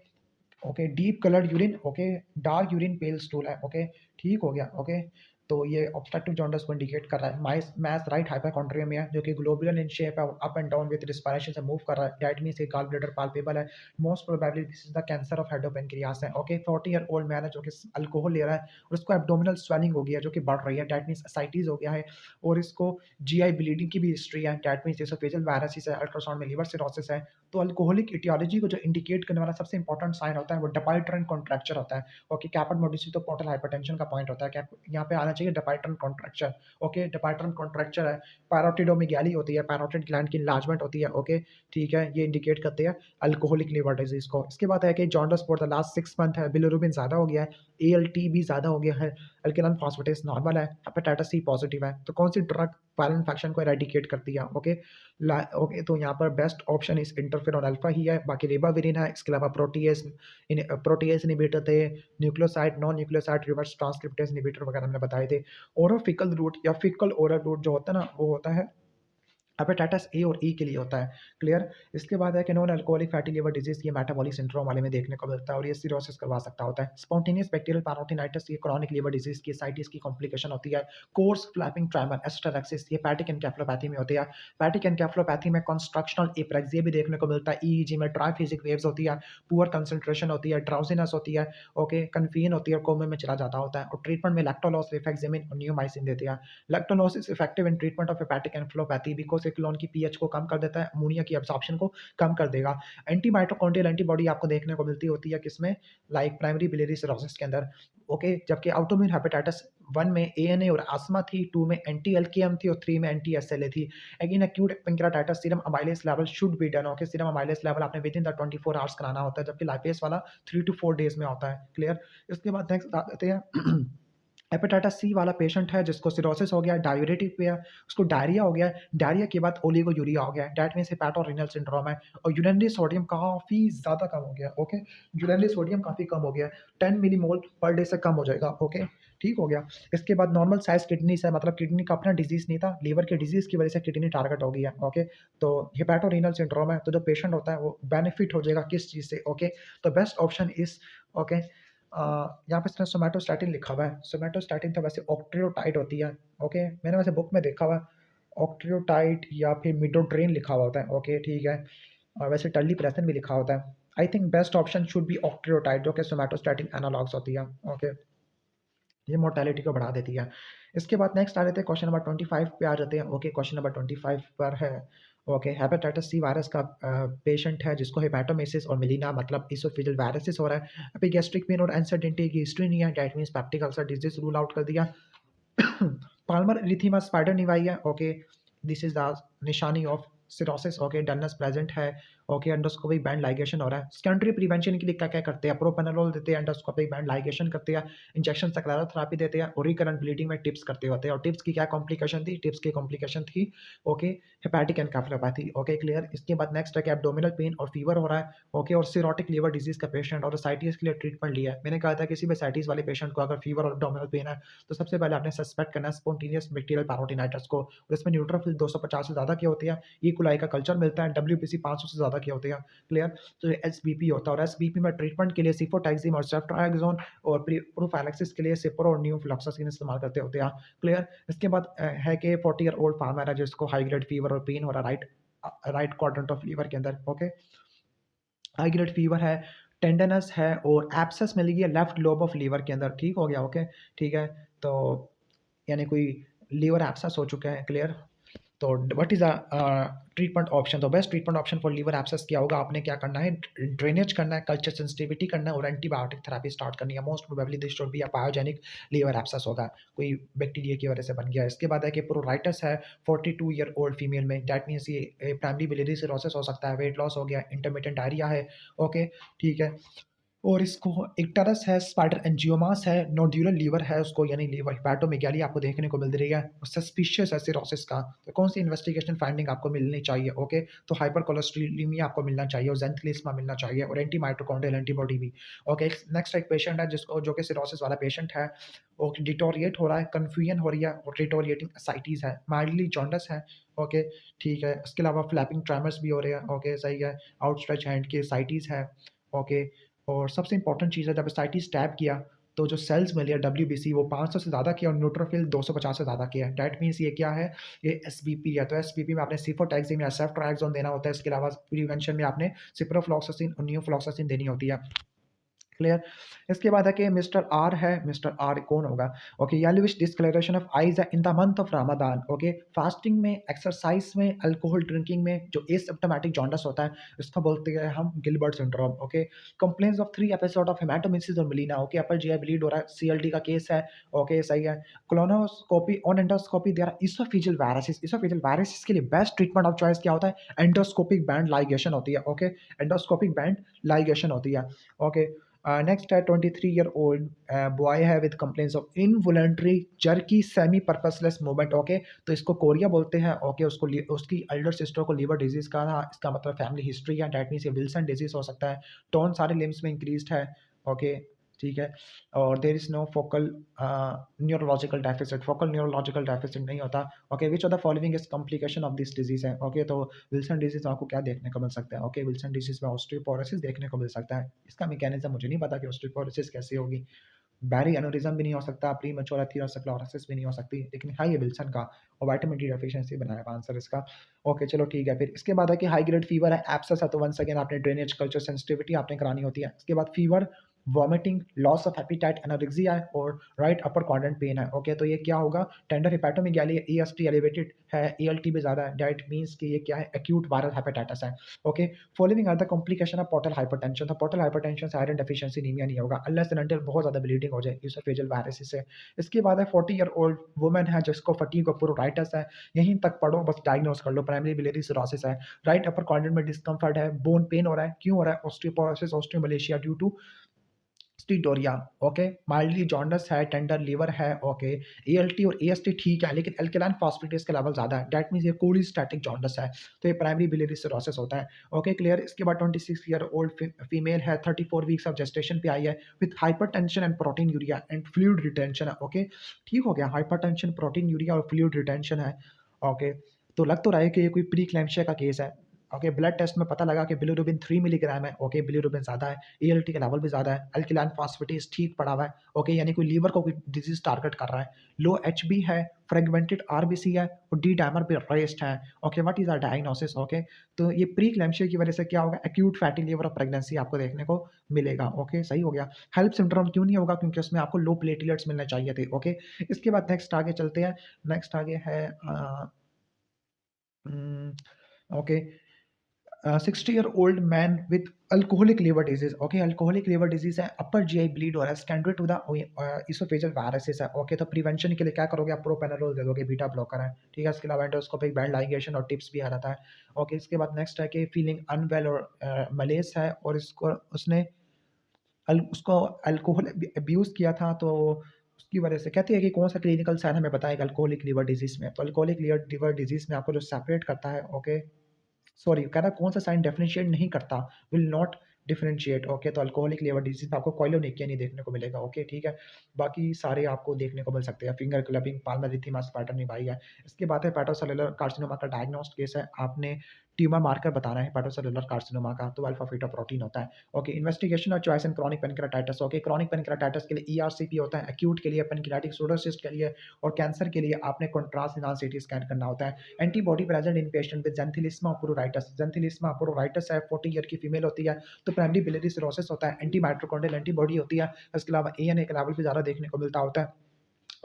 okay, deep coloured urine. Okay, dark urine pale stool है। ओके, ठीक हो गया। ओके, तो ये ऑब्स्ट्रक्टिव जॉन्डिस को इंडिकेट कर रहा है। मैस राइट हाइपोकॉन्ड्रिया में है, जो कि ग्लोबुलर इन शेप है, up and down with respiration से मूव कर रहा है। दैट मींस ये गॉल ब्लैडर पाल्पेबल है। Most probably this is the cancer of head of pancreas है। ओके, 40 ईयर ओल्ड मैन है, जो कि अल्कोहल ले रहा है, और उसको एब्डोमिनल स्वेलिंग हो गई है, जो कि बढ़ रही है। दैट मींस एसाइटिस हो गया है, और इसको जीआई ब्लीडिंग की भी हिस्ट्री है। दैट मींस एसोफेजियल वायरसिस है, अल्ट्रासाउंड में लिवर सिरोसिस है। तो अल्कोहलिक इटियोलॉजी को जो इंडिकेट करने वाला सबसे इंपॉर्टेंट साइन होता है, वो डेपाइट्रन कॉन्ट्रैक्चर होता है। ओके, कैपट मोडिसी तो पोर्टल हाइपरटेंशन का पॉइंट होता है कि यहाँ पे आना चाहिए डेपाइट्रन कॉन्ट्रैक्चर। ओके, डेपाइट्रन कॉन्ट्रैक्चर है, पैरोटिडोमेगाली होती है, पैरोटिड ग्लैंड की इनलार्जमेंट होती है। ओके, ठीक है, ये इंडिकेट करते हैं अल्कोहलिक लिवर डिजीज को। इसके बाद है कि jaundice for the last 6 month है, बिलिरुबिन ज़्यादा हो गया है, एएलटी भी ज़्यादा हो गया है, अल्कलाइन फॉस्फेटेस नॉर्मल है, हेपेटाइटिस सी पॉजिटिव है। तो कौन सी ड्रग वायरल इन्फेक्शन को एरेडिकेट करती है। ओके, ओके, तो यहाँ पर बेस्ट ऑप्शन इस इंटरफेरॉन अल्फा ही है, बाकी रिबाविरिन है, इसके अलावा प्रोटीएस इनहिबिटर थे, nucleoside, non nucleoside reverse transcriptase inhibitor वगैरह हमने बताए थे। ओरोफिकल रूट या फिकल ओरल रूट जो होता है ना, वो होता है हेपेटाइटिस ए और ई के लिए होता है, क्लियर। इसके बाद है कि non alcoholic fatty liver disease, ये मेटाबॉलिक सिंड्रोम वाले में देखने को मिलता है और ये सिरोसिस करवा सकता होता है। स्पॉन्टेनियस बैक्टीरियल पैरोटिनाइटिस, ये क्रॉनिक लिवर डिजीज़ की एसाइटिस की कॉम्प्लिकेशन होती है। कोर्स फ्लैपिंग ट्रेमर एस्टरेक्सिस, ये पैटिक एन्केफेलोपैथी में होती है। पैटिक एन्केफेलोपैथी में कंस्ट्रक्शनल एप्रेक्सिया भी देखने को मिलता है। ईईजी में ट्राइफेजिक वेव्स होती है, पुअर कंसंट्रेशन होती है, ड्राउजीनेस होती है, ओके, कन्फीन होती है और कोमे में चला जाता होता है। और ट्रीटमेंट में लैक्टोलॉस, रिफैक्सिमिन और नियोमाइसिन देते हैं। Lactulose is effective in treatment of hepatic encephalopathy because एकिलोन की पीएच को कम कर देता है, अमोनिया की एब्जॉर्प्शन को कम कर देगा। एंटी माइटोकॉन्ड्रियल एंटीबॉडी आपको देखने को मिलती होती है किसमें, लाइक प्राइमरी बिलियरी सिरोसिस के अंदर, ओके। जबकि ऑटोइम्यून हेपेटाइटिस 1 में एएनए और अस्थमा थी, 2 में एंटी एलकेएम थी और 3 में एंटी एसएलए थी। Again acute pancreatitis, serum amylase level should be done, okay. Serum amylase level आपने विद इन द 24 आवर्स कराना होता है, जबकि लाइपेस वाला 3 टू 4 डेज में होता है, क्लियर। इसके बाद नेक्स्ट आते हैं हेपेटाइटिस सी वाला पेशेंट है जिसको सिरोसिस हो गया, डाययूरेटिक पे है, उसको डायरिया हो गया है, डायरिया के बाद ओलिगोयूरिया हो गया है, दैट मीन्स हेपेटोरेनल सिंड्रोम है और यूरिनरी सोडियम काफ़ी ज़्यादा कम हो गया है, ओके। यूरिनरी सोडियम काफ़ी कम हो गया है, 10 मिलीमोल पर डे से कम हो जाएगा, ओके, ठीक हो गया। इसके बाद नॉर्मल साइज किडनीज है, मतलब किडनी का अपना डिजीज़ नहीं था, लीवर के डिजीज़ की वजह से किडनी टारगेट हो गई है, ओके। तो हेपेटोरेनल सिंड्रोम है, तो जो पेशेंट होता है वो बेनिफिट हो जाएगा किस चीज़ से, ओके। तो बेस्ट ऑप्शन इज़, ओके, यहाँ पे इसने सोमैटोस्टैटिन लिखा हुआ है। सोमैटोस्टैटिन तो वैसे ऑक्ट्रियोटाइड होती है, ओके। मैंने वैसे बुक में देखा हुआ है ऑक्ट्रियोटाइड या फिर मिडोट्रेन लिखा हुआ होता है, ओके, ठीक है। और वैसे टर्लीप्रेसन भी लिखा होता है। I think best option should be octreotide, जो कि सोमैटोस्टैटिन एनालॉग्स होती है, ओके। ये मोर्टेलिटी को बढ़ा देती है। इसके बाद नेक्स्ट आ जाते हैं क्वेश्चन नंबर 25 पे आ जाते हैं, ओके। क्वेश्चन नंबर 25 पर है, ओके, हेपेटाइटिस सी वायरस का पेशेंट है जिसको हेपेटोमेसिस और मिलीना मतलब इसोफेजियल वायरसिस हो रहा है। एपिगैस्ट्रिक पेन और अनसर्टेनिटी की हिस्ट्री नहीं है, that means peptic ulcer disease rule out कर दिया। पाल्मर इरिथीमा स्पाइडर निवाई है, ओके। दिस इज द निशानी of cirrhosis, okay. Dullness present है, ओके। एंडोस्कोपिक बैंड लाइगेशन हो रहा है। सेकेंडरी प्रिवेंशन के लिए क्या क्या करते हैं, प्रोपेनोलोल देते हैं, एंडोस्कोपिक बैंड लाइगेशन करते हैं, इंजेक्शन सक्लेरोथेरेपी देते हैं और रिकरेंट ब्लीडिंग में टिप्स करते होते हैं। और टिप्स की क्या कॉम्प्लिकेशन थी, टिप्स की कॉम्प्लिकेशन थी, ओके, हेपेटिक एन्केफेलोपैथी, ओके, क्लियर। इसके बाद नेक्स्ट है कि एब्डोमिनल पेन और फीवर हो रहा है, ओके, और सिरोटिक लिवर डिजीज का पेशेंट और एसाइटिस के लिए ट्रीटमेंट लिया है। मैंने कहा था किसी भी एसाइटिस वाले पेशेंट को अगर फीवर और एब्डोमिनल पेन है तो सबसे पहले आपने सस्पेक्ट करना है स्पॉन्टेनियस बैक्टीरियल पैरोटिनाइटिस को, और इसमें न्यूट्रोफिल 250 से ज़्यादा की होती है, ई कोलाई का कल्चर मिलता है, डब्ल्यूबीसी 500 से ज़्यादा की होती है, क्लियर। तो एसबीपी होता है और एसबीपी में ट्रीटमेंट के लिए सिफोटैक्सिम और सेफ्ट्राक्सोन और प्रोफाइलैक्सिस के लिए सिप्रो और न्यूफ्लॉक्सासिन इस्तेमाल करते होते हैं, क्लियर। इसके बाद है कि 40 ईयर ओल्ड फार्मर है जिसको हाई ग्रेड फीवर और पेन हो रहा है राइट क्वाड्रेंट ऑफ लीवर के अंदर, ओके। हाई ग्रेड फीवर है, टेंडनस है और एब्सेस मिल गई है लेफ्ट लोब ऑफ लीवर के अंदर, ठीक हो गया, ओके, ठीक है। तो यानी कोई लीवर एब्सेस हो चुका है, क्लियर। तो व्हाट इज़ ट्रीटमेंट ऑप्शन, तो best treatment option for liver abscess क्या होगा, आपने क्या करना है, ड्रेनेज करना है, कल्चर सेंसिटिविटी करना है और एंटीबायोटिक थेरेपी स्टार्ट करनी है। Most probably this should be a pyogenic liver abscess होगा, कोई बैक्टीरिया की वजह से बन गया। इसके बाद है कि प्रोराइटिस है 42 ईयर ओल्ड फीमेल में, दैट मीन्स ये प्राइमरी बिलियरी सिरोसिस हो सकता है, वेट लॉस हो गया, इंटरमिटेंट डायरिया है, ओके, ठीक है। और इसको इक्टरस है, स्पाइडर एंजियोमास है, नोड्यूलर लीवर है उसको, यानी लीवर हेपेटोमेगाली आपको देखने को मिल रही है, सस्पिशियस है सिरोसिस का। तो कौन सी इन्वेस्टिगेशन फाइंडिंग आपको मिलनी चाहिए, ओके। तो हाइपर कोलेस्ट्रोलीमिया आपको मिलना चाहिए और जेंथलिस्मा मिलना चाहिए और एंटी माइटोकॉन्ड्रियल एंटीबॉडी भी, ओके। नेक्स्ट एक पेशेंट है जिसको, जो कि सिरोसिस वाला पेशेंट है, वो डिटोरिएट हो रहा है, कन्फ्यूजन हो रही है और डिटोरिएटिंग एसाइटिस है, माइल्डली जॉन्डस है, ओके, ठीक है। इसके अलावा फ्लैपिंग ट्रेमर्स भी हो रहे हैं, ओके, सही है। आउटस्ट्रेच हैंड की एसाइटिस है, ओके। और सबसे इंपॉर्टेंट चीज़ है, जब एसाइटिस टैप किया तो जो सेल्स मिले डब्ल्यूबीसी वो 500 से ज़्यादा किया और न्यूट्रोफिल 250 से ज़्यादा किया है, दैट मीन्स ये क्या है, ये एसबीपी है। तो एसबीपी में आपने सिफोटैक्सिम या सेफ्ट्राक्सोन देना होता है। इसके अलावा प्रिवेंशन में आपने सिप्रोफ्लॉक्सासिन और नियोफ्लॉक्सासिन देनी होती है, क्लियर। इसके बाद है कि मिस्टर आर है, मिस्टर आर कौन होगा, okay. Yellowish discolouration of eyes in the month of Ramzan, okay. Fasting में, एक्सरसाइज में, अल्कोहल ड्रिंकिंग में जो एसिम्प्टोमेटिक जॉन्डिस होता है इसको बोलते हैं हम Gilbert syndrome, okay. Complaints of 3 episode of haematemesis और melaena, okay. Upper GI bleed हो रहा है, सीएलडी का केस है, ओके, सही है। Colonoscopy on endoscopy there are oesophageal varices, oesophageal varices के लिए बेस्ट ट्रीटमेंट ऑफ चॉइस क्या होता है, एंडोस्कोपिक बैंड लाइगेशन होती है, ओके, एंडोस्कोपिक बैंड लाइगेशन होती है, ओके। नेक्स्ट है 23 ईयर ओल्ड बॉय है with complaints of involuntary jerky semi purposeless movement, okay. तो इसको कोरिया बोलते हैं, ओके। उसको उसकी एल्डर सिस्टर को लीवर डिजीज का था, इसका मतलब फैमिली हिस्ट्री है, डेट मीन्स ये विल्सन डिजीज हो सकता है। टोन सारे लिम्स में इंक्रीज्ड है, ओके, ठीक है। और there is no focal neurological deficit, focal neurological deficit नहीं होता। Okay, which of the following is complication of this disease है। ओके, तो विल्सन डिजीज़ में आपको क्या देखने को मिल सकता है? ओके, विल्सन डिजीज़ में ऑस्टियोपोरोसिस देखने को मिल सकता है। इसका मैकेनिज़्म मुझे नहीं पता कि ऑस्टियोपोरोसिस कैसे होगी। बैरी एन्युरिज्म भी नहीं हो सकता, प्रीमैच्योर एथेरोस्क्लेरोसिस भी नहीं हो सकती, लेकिन है ये विल्सन का और विटामिन डी डेफिशिएंसी बनाया हुआ आंसर इसका। ओके, चलो ठीक है। फिर इसके बाद है कि हाई ग्रेड फीवर है, एब्सेस है, तो वंस अगेन आपने ड्रेनेज कल्चर सेंसिटिविटी आपने करानी होती है। इसके बाद fever, vomiting, loss of appetite, anorexia है और राइट अपर क्वाड्रेंट पेन है। ओके, तो ये क्या होगा? टेंडर हेपेटोमेगाली, ईएसटी एलिवेटेड है, एएलटी भी ज़्यादा है, दैट मीन्स कि ये क्या है? एक्यूट वायरल हेपेटाइटिस है। Okay, following are the complication of portal hypertension. तो पोर्टल हाइपरटेंशन से आयरन डेफिशिएंसी एनीमिया नहीं होगा अनलेस एंड अनटिल बहुत ज़्यादा ब्लीडिंग हो जाए यूसोफेजियल वायरस से। इसके बाद है 40 ईयर ओल्ड वुमन है जिसको फटीग और प्रोराइटिस है। यहीं तक पढ़ो, बस डायग्नोज कर लो। प्राइमरी बिलियरी सिरोसिस है, राइट अपर क्वाड्रेंट में डिस्कम्फर्ट है, बोन पेन हो रहा है। क्यों हो रहा है? Osteoporosis, osteomalacia due to steatorrhoea. Okay, mildly jaundice है, टेंडर लीवर है। ओके, एएलटी और एएसटी ठीक है, लेकिन एल्कलाइन फॉस्फेटेस का लेवल ज़्यादा है, दैट मीन्स ये कोलिस्टैटिक जॉन्डस है, तो ये प्राइमरी बिलियरी सिरोसिस होता है। Okay, clear. इसके बाद 26 ईयर ओल्ड फीमेल है, 34 वीक्स ऑफ जेस्टेशन पे आई है with hypertension and protein urea and fluid retention है। ओके, ठीक हो गया, हाइपरटेंशन, प्रोटीन यूरिया और फ्लूइड रिटेंशन है। ओके, तो लग तो रहा है कि ये कोई प्री क्लैम्सिया का केस है। ओके, ब्लड टेस्ट में पता लगा कि बिलिरुबिन 3 मिलीग्राम है। ओके, बिलिरुबिन ज़्यादा है, एएलटी का लेवल भी ज़्यादा है, अल्कलाइन फॉस्फेटेस ठीक पड़ा हुआ है। ओके, यानी कोई लीवर को कोई डिजीज टारगेट कर रहा है। लो एचबी है, फ्रेगमेंटेड आरबीसी है और डी डायमर पे रेस्ट है। Okay, what is our diagnosis? Okay, तो ये प्री क्लैम्सिया की वजह से क्या होगा? Acute fatty liver of pregnancy आपको देखने को मिलेगा। ओके, सही हो गया। हेल्प सिंड्रोम क्यों नहीं होगा? क्योंकि उसमें आपको लो प्लेटलेट्स मिलने चाहिए थे। ओके, इसके बाद नेक्स्ट आगे चलते हैं। नेक्स्ट आगे है okay, 60 year old man with alcoholic liver disease. Okay, alcoholic liver disease है, अपर जीआई ब्लीड हो रहा है, secondary to the oesophageal varices है। ओके, तो प्रिवेंशन के लिए क्या करोगे? आप प्रोपेनोल दे दोगे, बीटा ब्लॉकर है। ठीक है, इसके अलावा एंडोस्कोपिक बैंड लाइगेशन और टिप्स भी आ रहा है। ओके, इसके बाद नेक्स्ट है कि फीलिंग अनवेल और मलेस है और इसको उसने उसको अल्कोहल अब्यूज़ किया था, तो उसकी वजह से कहते हैं कि कौन सा क्लिनिकल साइन हमें बताएगा अल्कोहलिक लिवर डिजीज में। तो अल्कोहलिक लिवर डिजीज में आपको जो सेपरेट करता है, ओके, सॉरी कह रहा कौन सा साइन डिफरेंशिएट नहीं करता, विल नॉट डिफरेंशिएट। ओके, तो अल्कोहलिक लिवर डिजीज में आपको कोइलोनिकिया नहीं देखने को मिलेगा। ओके, ठीक है, बाकी सारे आपको देखने को मिल सकते हैं। फिंगर क्लबिंग, पाल्मर इथीमास पैटर्न निभाई है। इसके बाद है हेपेटोसेलुलर कार्सिनोमा का डायग्नोस्ट केस है, आपने ट्यूमर मार्कर बताना है हेपेटोसेलुलर कार्सिनोमा का, तो अल्फा बीटा प्रोटीन होता है। ओके, इन्वेस्टिगेशन और choice in chronic pancreatitis. Okay, chronic pancreatitis के लिए ईआरसीपी होता है, एक्यूट के लिए पेनक्रेटिक सूडोसिस्ट के लिए और कैंसर के लिए आपने कंट्रास्ट इनाल सीटी स्कैन करना होता है। Antibody present in patient with xanthelasma pruritus. Xanthelasma pruritus है, 40 ईयर की फीमेल होती है, तो प्राइमरी बिलियरी सिरोसिस होता है, एंटी माइटोकॉन्ड्रियल एंटीबॉडी होती है। इसके अलावा एएनए का लेवल भी ज़्यादा देखने को मिलता होता है।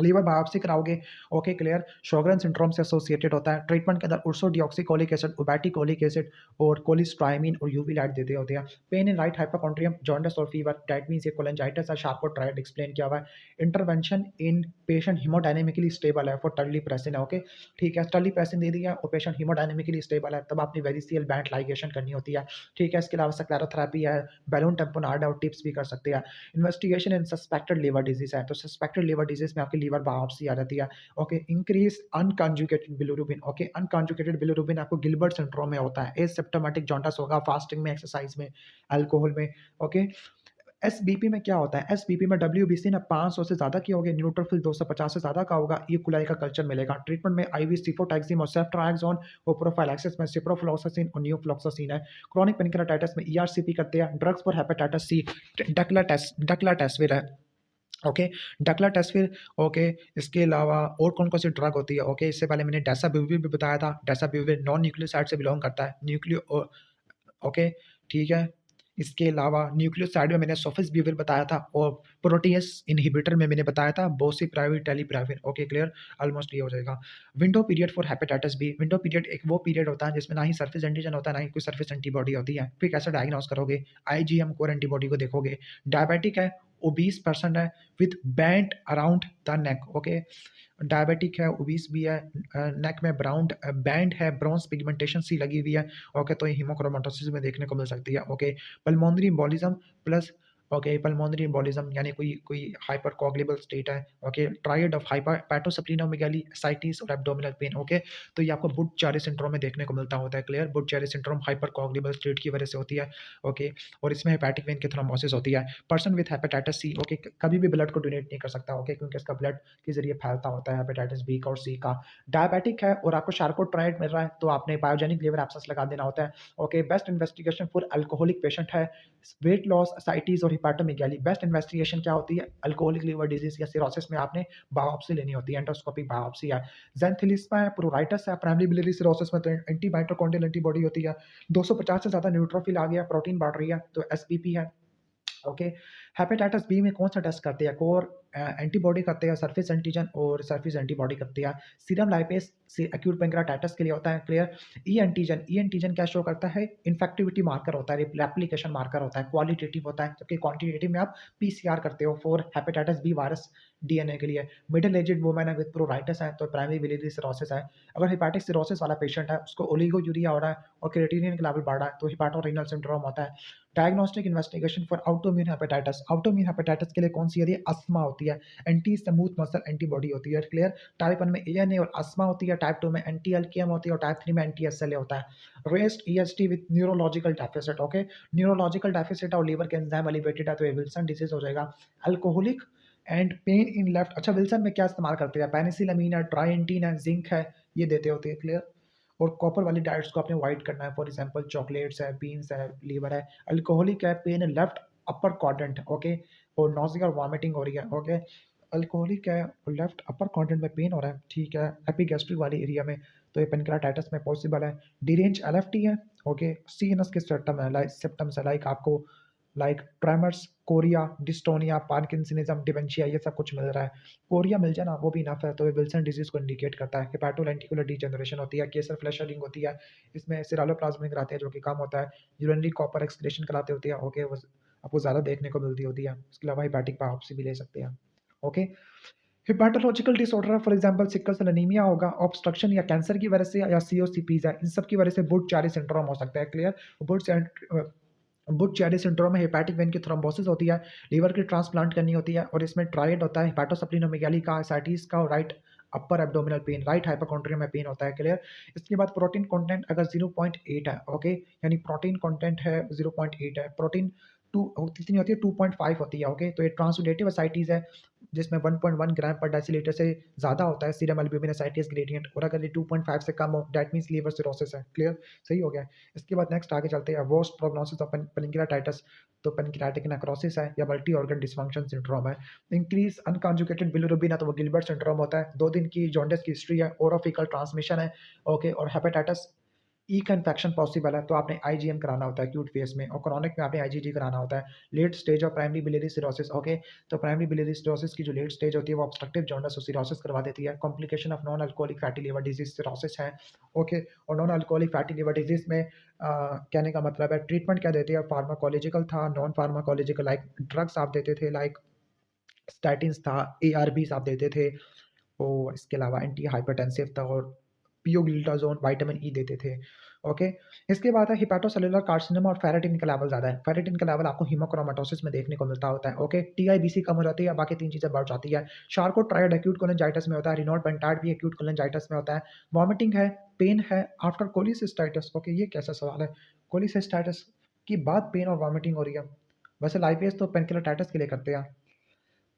लीवर बायोप्सी कराओगे। Okay, clear. शोगरन सिंड्रोम से एसोसिएटेड होता है। ट्रीटमेंट के अंदर उर्सोडिऑक्सीकोलिक एसिड, उबैटिकोलिक एसिड और कोलिस्ट्राइमिन और यूवी लाइट देते होते हैं। Pain in right hypochondrium, jaundice और फीवर, दैट मींस ये कोलेंजाइटिस है, शार्कोट ट्रायड एक्सप्लेन किया हुआ है। इंटरवेंशन इन पेशेंट हिमोडायनेमिकली स्टेबल है फॉर टर्ली प्रेसिन है। ओके, ठीक है, टर्ली प्रेसिन दे दिया और पेशेंट हिमोडायनेमिकली स्टेबल है, तब आपने वेरिसियल बैंड लाइगेशन करनी होती है। ठीक है, इसके अलावा स्क्लेरोथेरेपी है, बैलून टेम्पोनार्ड और टिप्स भी कर सकते हैं। Investigation in suspected liver disease है, तो सस्पेक्टेड लिवर डिजीज में आपकी लीवर बायोप्सी आ जाती है। Okay, increase unconjugated bilirubin. Okay, unconjugated bilirubin आपको गिलबर्ट सिंड्रोम में होता है, एसिम्प्टोमेटिक जॉन्डिस होगा, फास्टिंग में, एक्सरसाइज में, अल्कोहल में। ओके, एसबीपी में क्या होता है? एसबीपी में डब्ल्यूबीसी ना 500 से ज़्यादा की होगी, न्यूट्रोफिल 250 से ज़्यादा का होगा, ई कुलाई का कल्चर मिलेगा। ट्रीटमेंट में आईवी सिफोटैक्सिम और सेफ्ट्राक्सोन और प्रोफाइलैक्सिस में सिप्रोफ्लोक्सासिन और न्यूफ्लोक्सासिन है। क्रॉनिक पेनक्रेटाइटिस में ईआरसीपी करते हैं। ड्रग्स फॉर हेपेटाइटिस सी, डक्लाटेस्विर है। ओके, डक्लाटेस्विर। ओके, इसके अलावा और कौन-कौन सी ड्रग होती है? ओके, इससे पहले मैंने डेसाबिविर भी बताया था। डेसाबिविर नॉन न्यूक्लियोसाइड से बिलॉन्ग करता है। ओके, ठीक है। इसके अलावा न्यूक्लियोसाइड में मैंने सोफिस्बिविर बताया था और प्रोटीएस इनहिबिटर में मैंने बताया था boceprevir, telaprevir. Okay, clear, almost ये हो जाएगा। Window period for hepatitis B. Window period एक वो पीरियड होता है जिसमें ना ही सरफेस एंटीजन होता है, ना ही कोई सरफेस एंटीबॉडी होती है। फिर कैसे डायग्नोस करोगे? आईजीएम कोर एंटीबॉडी को देखोगे। डायबिटिक है, ओबीस पर्सन है with band around the neck. Okay, diabetic है, ओबीस भी है, नेक में ब्राउन बैंड है, ब्रॉन्ज पिगमेंटेशन सी लगी हुई है। ओके, तो ये हीमोक्रोमेटोसिस में देखने को मिल सकती है। Okay, pulmonary embolism plus okay, pulmonary embolism यानी कोई कोई हाइपरकोगुलेबल स्टेट है। ओके, ट्रायड ऑफ हेपेटोस्प्लीनोमेगाली, एसाइटिस और एब्डोमिनल पेन। ओके, तो ये आपको बुट-चारी सिंड्रोम में देखने को मिलता होता है। क्लियर? बुट-चारी सिंड्रोम हाइपरकोगुलेबल स्टेट की वजह से होती है। ओके, और इसमें हेपेटिक वेन की थ्रोम्बोसिस होती है। Person with hepatitis C, okay, कभी भी ब्लड को डोनेट नहीं कर सकता। ओके, क्योंकि इसका ब्लड के ज़रिए फैलता होता है, हेपेटाइटिस बी का और सी का। डायबिटिक है और आपको शार्कोट्रायड मिल रहा है, तो आपने पायोजेनिक लिवर एब्सेस लगा देना होता है। Okay, best investigation for alcoholic patient है, वेट लॉस, एसाइटिस और हिपैटोमेगाली। बेस्ट इन्वेस्टिगेशन क्या होती है? अल्कोहलिक लिवर डिजीज या सिरोसिस में आपने बायोप्सी लेनी होती है, एंडोस्कोपिक बायोप्सी है। ज़ेंथिलिस्मा है, प्रोराइटिस है, प्राइमरी बिलियरी सिरोसिस में तो एंटी माइटोकॉन्ड्रियल एंटीबॉडी होती है। 250 से ज़्यादा न्यूट्रोफिल आ गया, प्रोटीन बढ़ रही है, तो एसपीपी है। ओके, हेपेटाइटिस बी में कौन सा टेस्ट करते हैं? कोर एंटीबॉडी करते हैं, सरफेस एंटीजन और सरफेस एंटीबॉडी करते हैं। सीरम लाइपेस से एक्यूट पैंक्रियाटाइटिस के लिए होता है। क्लियर? ई एंटीजन क्या शो करता है? इन्फेक्टिविटी मार्कर होता है, रेप्लिकेशन मार्कर होता है, क्वालिटेटिव होता है, जबकि क्वांटिटेटिव में आप पीसीआर करते हो for hepatitis B virus DNA के लिए। मिडिल एजेड वुमेन है विद प्रोराइटिस है, तो प्राइमरी बिलियरी सिरोसिस है। अगर हेपेटिक सिरोसिस वाला पेशेंट है, उसको ओलिगोयूरिया हो रहा है और क्रिएटिनिन का लेवल बढ़ रहा है, तो हेपेटोरेनल सिंड्रोम होता है। Diagnostic investigation for autoimmune hepatitis. Autoimmune hepatitis के लिए कौन सी होती है? अस्थमा होती है, एंटी स्मूथ मसल एंटीबॉडी होती है। क्लियर? टाइप 1 में एएनए और अस्थमा होती है, टाइप 2 में एंटी एलकेएम होती है और टाइप 3 में एंटी एसएलए होता है। Rest EST with neurological deficit. Okay, neurological deficit और लीवर के एंजाइम एलिवेटेड है, तो ये विल्सन डिजीज हो जाएगा। Alcoholic and pain in left. अच्छा, विल्सन में क्या इस्तेमाल करते हैं? पेनिसिलामीन है, ट्राइएंटीन है, जिंक है, ये देते होते हैं। क्लियर? और कॉपर वाली डाइट्स को आपने अवॉइड करना है, फॉर एग्जांपल चॉकलेट्स है, बीन्स है, लीवर है। अल्कोहलिक है, pain left upper quadrant. Okay, और नॉजिया और वॉमिटिंग हो रही है। ओके, अल्कोहलिक है और लेफ्ट अपर क्वाड्रेंट में पेन हो रहा है, ठीक है, एपिगैस्ट्रिक वाली एरिया में, तो ये पेनक्रियाटाइटिस में पॉसिबल है। डिरेंज एलएफटी है। ओके, सीएनएस के सिम्टम है, लाइक सिम्टम्स है, लाइक आपको like tremors, Korea, dystonia, parkinsonism, dementia, ये सब कुछ मिल रहा है। कोरिया मिल जाए ना, वो भी इनफ है, तो ये विल्सन डिजीज को इंडिकेट करता है। हेपेटोलेंटिकुलर डिजनरेशन होती है, केसर फ्लैशरिंग होती है, इसमें सिरालोप्लाज्मिक कराते हैं जो कि कम होता है। यूरिनरी कॉपर एक्सक्रीशन कराते होती है। ओके, वो आपको ज़्यादा देखने को मिलती होती है। इसके अलावा हेपेटिक बायोप्सी भी ले सकते हैं। ओके, हिपैटोलॉजिकल डिसऑर्डर है, for example sickle cell anaemia होगा, ऑब्स्ट्रक्शन या कैंसर की वजह से, या सीओसीपीज है, इन सब की वजह से बुट-चारी सिंड्रोम हो सकता है। क्लियर? बुट-चारी सिंड्रोम में हेपेटिक वेन की थ्रोम्बोसिस होती है, लीवर की ट्रांसप्लांट करनी होती है और इसमें ट्रायड होता है, हेपेटोस्प्लीनोमेगाली का, एसाइटिस का और राइट अपर एब्डोमिनल पेन, राइट हाइपोकॉन्ड्रिया में पेन होता है। क्लियर? इसके बाद प्रोटीन कंटेंट अगर 0.8 है, ओके, यानी प्रोटीन कंटेंट है 0.8 है, प्रोटीन 2 कितनी होती है? 2.5 होती है। ओके, तो ये ट्रांसुडेटिव एसाइटिस है, जिसमें 1.1 ग्राम पर डेसीलीटर से ज़्यादा होता है सीरम एल्ब्यूमिन एसाइटिस ग्रेडिएंट, और अगर ये 2.5 से कम हो, दैट मीन्स लीवर सिरोसिस है। क्लियर? सही हो गया। इसके बाद नेक्स्ट आगे चलते हैं, वर्स्ट प्रोग्नोसिस ऑफ पेनक्रियाटाइटिस, तो पेनक्रियाटिक नेक्रोसिस है या मल्टी ऑर्गन डिसफंक्शन सिंड्रोम है। इंक्रीज अनकॉन्जुगेटेड बिलिरुबिन है, तो वो गिलबर्ट सिंड्रोम होता है। 2 दिन की जॉन्डिस की हिस्ट्री है, ओरोफिकल ट्रांसमिशन है। ओके, और हेपेटाइटिस ई का इन्फेक्शन पॉसिबल है, तो आपने आईजीएम कराना होता है एक्यूट फेस में, और क्रॉनिक में आपने आईजीजी कराना होता है। Late stage of primary biliary cirrhosis. Okay, तो प्राइमरी बिलियरी सिरोसिस की जो लेट स्टेज होती है वो ऑब्स्ट्रक्टिव जॉन्डिस और सिरोसिस करवा देती है। Complication of non alcoholic fatty liver disease cirrhosis है। ओके, और non alcoholic fatty liver disease में कहने का मतलब है ट्रीटमेंट क्या देती है? फार्माकोलॉजिकल था, नॉन फार्माकोलॉजिकल, लाइक ड्रग्स आप देते थे, लाइक स्टैटिन्स था, एआरबीज आप देते थे, और इसके अलावा एंटी हाइपरटेंसिव था, और पियोग्लिटाजोन, विटामिन ई देते थे। ओके, इसके बाद है हिपैटोसेलुलर कार्सिनोमा, और फेरेटिन का लेवल ज़्यादा है। फेरेटिन का लेवल आपको हीमोक्रोमेटोसिस में देखने को मिलता होता है। ओके, टीआईबीसी कम हो जाती है, बाकी 3 चीज़ें बढ़ जाती है। शार्कोट्रायड एक्यूट कोलेंजाइटिस में होता है, रिनोल पेंटाइड भी एक्यूट कोलेंजाइटिस में होता है। वॉमिटिंग है, पेन है आफ्टर कोलिसिस्टाइटिस। ओके, ये कैसा सवाल है? कोलिसिस्टाइटिस की बाद पेन और वॉमिटिंग हो रही है। वैसे लाइपेज तो पेनक्रियाटाइटिस के लिए करते हैं।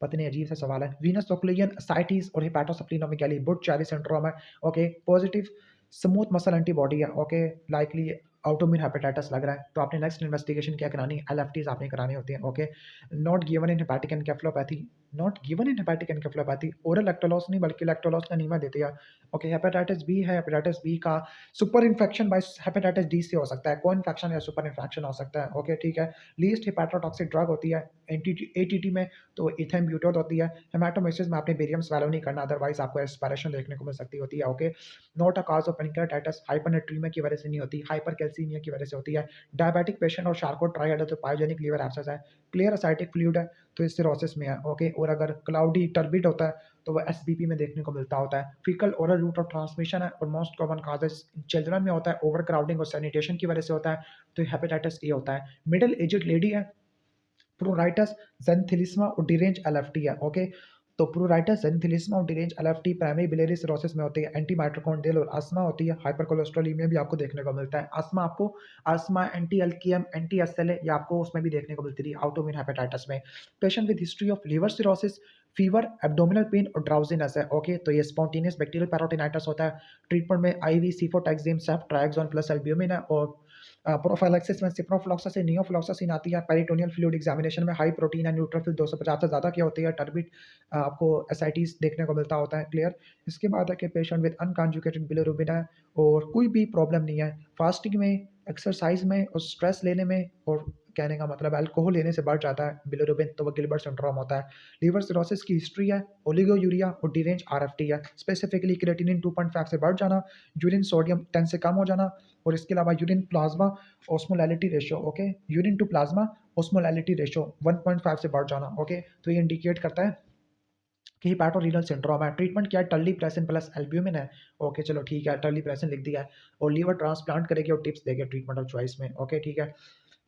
पता नहीं, अजीब सा सवाल है। वीनस ऑक्लूजन, एसाइटिस और हेपेटोस्प्लीनोमेगाली, बुट-चारी सिंड्रोम है। Okay, positive smooth muscle antibody है। ओके, लाइकली ऑटोइम्यून हेपेटाइटिस लग रहा है, तो आपने नेक्स्ट इन्वेस्टिगेशन क्या करानी है? एलएफटीज आपने करानी होती है। Okay, not given in hepatic encephalopathy, not given in hepatic encephalopathy, oral लैक्टोलोज नहीं बल्कि लैक्टोलोज का अनीमिया देते हैं। ओके, हेपेटाइटिस बी है, हेपेटाइटिस बी का super infection by hepatitis D से हो सकता है, को इन्फेक्शन या सुपर इन्फेक्शन हो सकता है। ओके, ठीक है। लीस्ट हेपेटोटॉक्सिक ड्रग होती है एटीटी में, तो इथेम्ब्यूटोल होती है। हेमाटोमेसिस में आपने बेरियम स्वैलो नहीं करना, अदरवाइज आपको एस्पिरेशन देखने को मिल सकती होती है। Okay, not a cause of pancreatitis, हाइपरनेट्रीमिया की वजह से नहीं होती, हाइपरकैल्सीमिया की वजह से होती है। डायबिटिक पेशेंट और शार्कोट्रायड है, तो पायोजेनिक लीवर एब्सेस है। क्लियर एसाइटिक फ्लूइड है, तो इस सिरोसिस में है। ओके, और अगर क्लाउडी टर्बिड होता है, तो वो एसबीपी में देखने को मिलता होता है। Faecal oral route of transmission है, और मोस्ट कॉमन कॉजेस चिल्ड्रन में होता है, ओवर क्राउडिंग और सैनिटेशन की वजह से होता है, तो हेपेटाइटिस ए होता है। मिडिल एजेड लेडी है, प्रोराइटस ज़ेनिथिलिस्मा और डिरेंज एलएफटी है। ओके, तो प्रोराइटस ज़ेनिथिलिस्मा और derange LFT primary biliary cirrhosis में होती है। एंटी माइटोकॉन्ड्रियल और अस्थमा होती है। हाइपरकोलेस्ट्रोलेमिया भी आपको देखने को मिलता है। अस्थमा एंटी एल्कियम एंटी एसएलए ये आपको उसमें भी देखने को मिलती थी ऑटोइम्यून हेपेटाइटिस में। Patient with history of liver cirrhosis, fever, abdominal pain और ड्राउजीनेस है। ओके, तो ये स्पॉन्टेनियस बैक्टीरियल पैरोटिनाइटिस होता है। ट्रीटमेंट में आईवी सीफोटैक्सिम सेफ्ट्राइक्सोन प्लस एल्ब्यूमिन है। और प्रोफाइलैक्सिस में सिप्रोफ्लॉक्सासिन नियोफ्लॉक्सासिन आती है। पेरिटोनियल फ्लूइड एग्जामिनेशन में हाई प्रोटीन है, न्यूट्रोफिल 250 से ज़्यादा की होती है। टर्बिट आपको एसाइटिस देखने को मिलता होता है। क्लियर। इसके बाद है कि पेशेंट विद अनकॉन्जुगेटेड बिलिरुबिन है और कोई भी प्रॉब्लम नहीं है फास्टिंग में, एक्सरसाइज में और स्ट्रेस लेने में, और कहने का मतलब अल्कोहल लेने से बढ़ जाता है बिलिरुबिन, तो वो गिलबर्ट सिंड्रोम होता है। लिवर सिरोसिस की हिस्ट्री है, ओलिगोयूरिया और डिरेंज आरएफटी है। स्पेसिफिकली क्रिएटिनिन 2.5 से बढ़ जाना, यूरिन सोडियम 10 से कम हो जाना, और इसके अलावा urine plasma osmolality ratio, okay, urine to plasma osmolality ratio 1.5 से बढ़ जाना। ओके, तो ये इंडिकेट करता है कि हिपैटोरीनल सिंड्रोम है। ट्रीटमेंट क्या है? टर्लीप्रेसिन प्लस एल्ब्यूमिन है। ओके, चलो ठीक है, टर्लीप्रेसिन लिख दिया है। और लीवर ट्रांसप्लांट करेगी और टिप्स देगी ट्रीटमेंट ऑफ चॉइस में। ओके, ठीक है।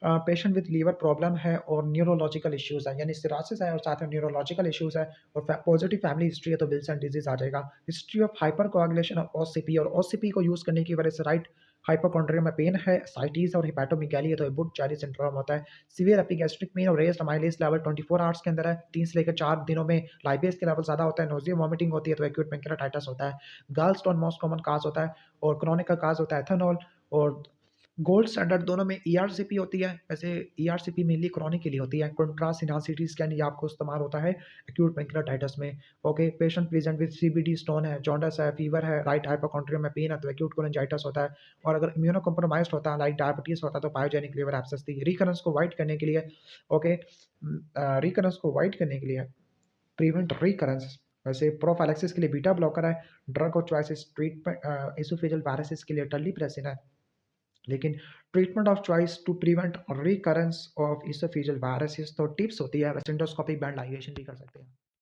पेशेंट विद लीवर प्रॉब्लम है और न्यूरोलॉजिकल इश्यूज़ है, यानी सिरासिस है और साथ में न्यूरोलॉजिकल इश्यूज़ है, और पॉजिटिव फैमिली हिस्ट्री है तो विल्सन डिजीज आ जाएगा। History of hyper coagulation of OCP, और ओसीपी को यूज़ करने की वजह से राइट हाइपोकॉन्ड्रिया में पेन है, साइटिस और हिपैटोमीगाली है तो बुट चारी सिंड्रोम होता है। सीवियर एपिगैस्ट्रिक पेन और रेज्ड अमाइलेज लेवल 24 आवर्स के अंदर है। 3 से लेकर 4 दिनों में लाइपेज के लेवल ज़्यादा होता है। नोजिया वॉमिटिंग होती है तो एक्यूट पैंक्रेयाटाइटिस होता है। Gallstone most common cause होता है, और क्रोनिक का काज होता है एथेनॉल। और गोल्ड स्टैंडर्ड दोनों में ईआरसीपी होती है। वैसे ईआरसीपी मेनली क्रॉनिक के लिए होती है। कंट्रास्ट सिटी स्कैन ये आपको इस्तेमाल होता है एक्यूट पैंक्रेयाटाइटिस में। Okay, patient present with CBD stone है, जॉन्डिस है, फीवर है, राइट हाइपोकॉन्ड्रिया में पेन है तो एक्यूट कोलेंजाइटिस होता है। और अगर इम्यूनो कॉम्प्रोमाइज्ड होता है लाइक डायबिटीज होता है तो पायोजेनिक लिवर एब्सेस थी। रिकरेंस को अवॉइड करने के लिए, ओके, रिकरेंस को अवॉइड करने के लिए, प्रिवेंट रिकरेंस, वैसे प्रोफाइलैक्सिस के लिए बीटा ब्लॉकर है। Drug of choice treatment oesophageal varices के लिए टर्लीप्रेसिन है। लेकिन treatment of choice to prevent recurrence of oesophageal varices तो टिप्स होती है, एंडोस्कोपिक बैंड लाइगेशन भी कर सकते हैं।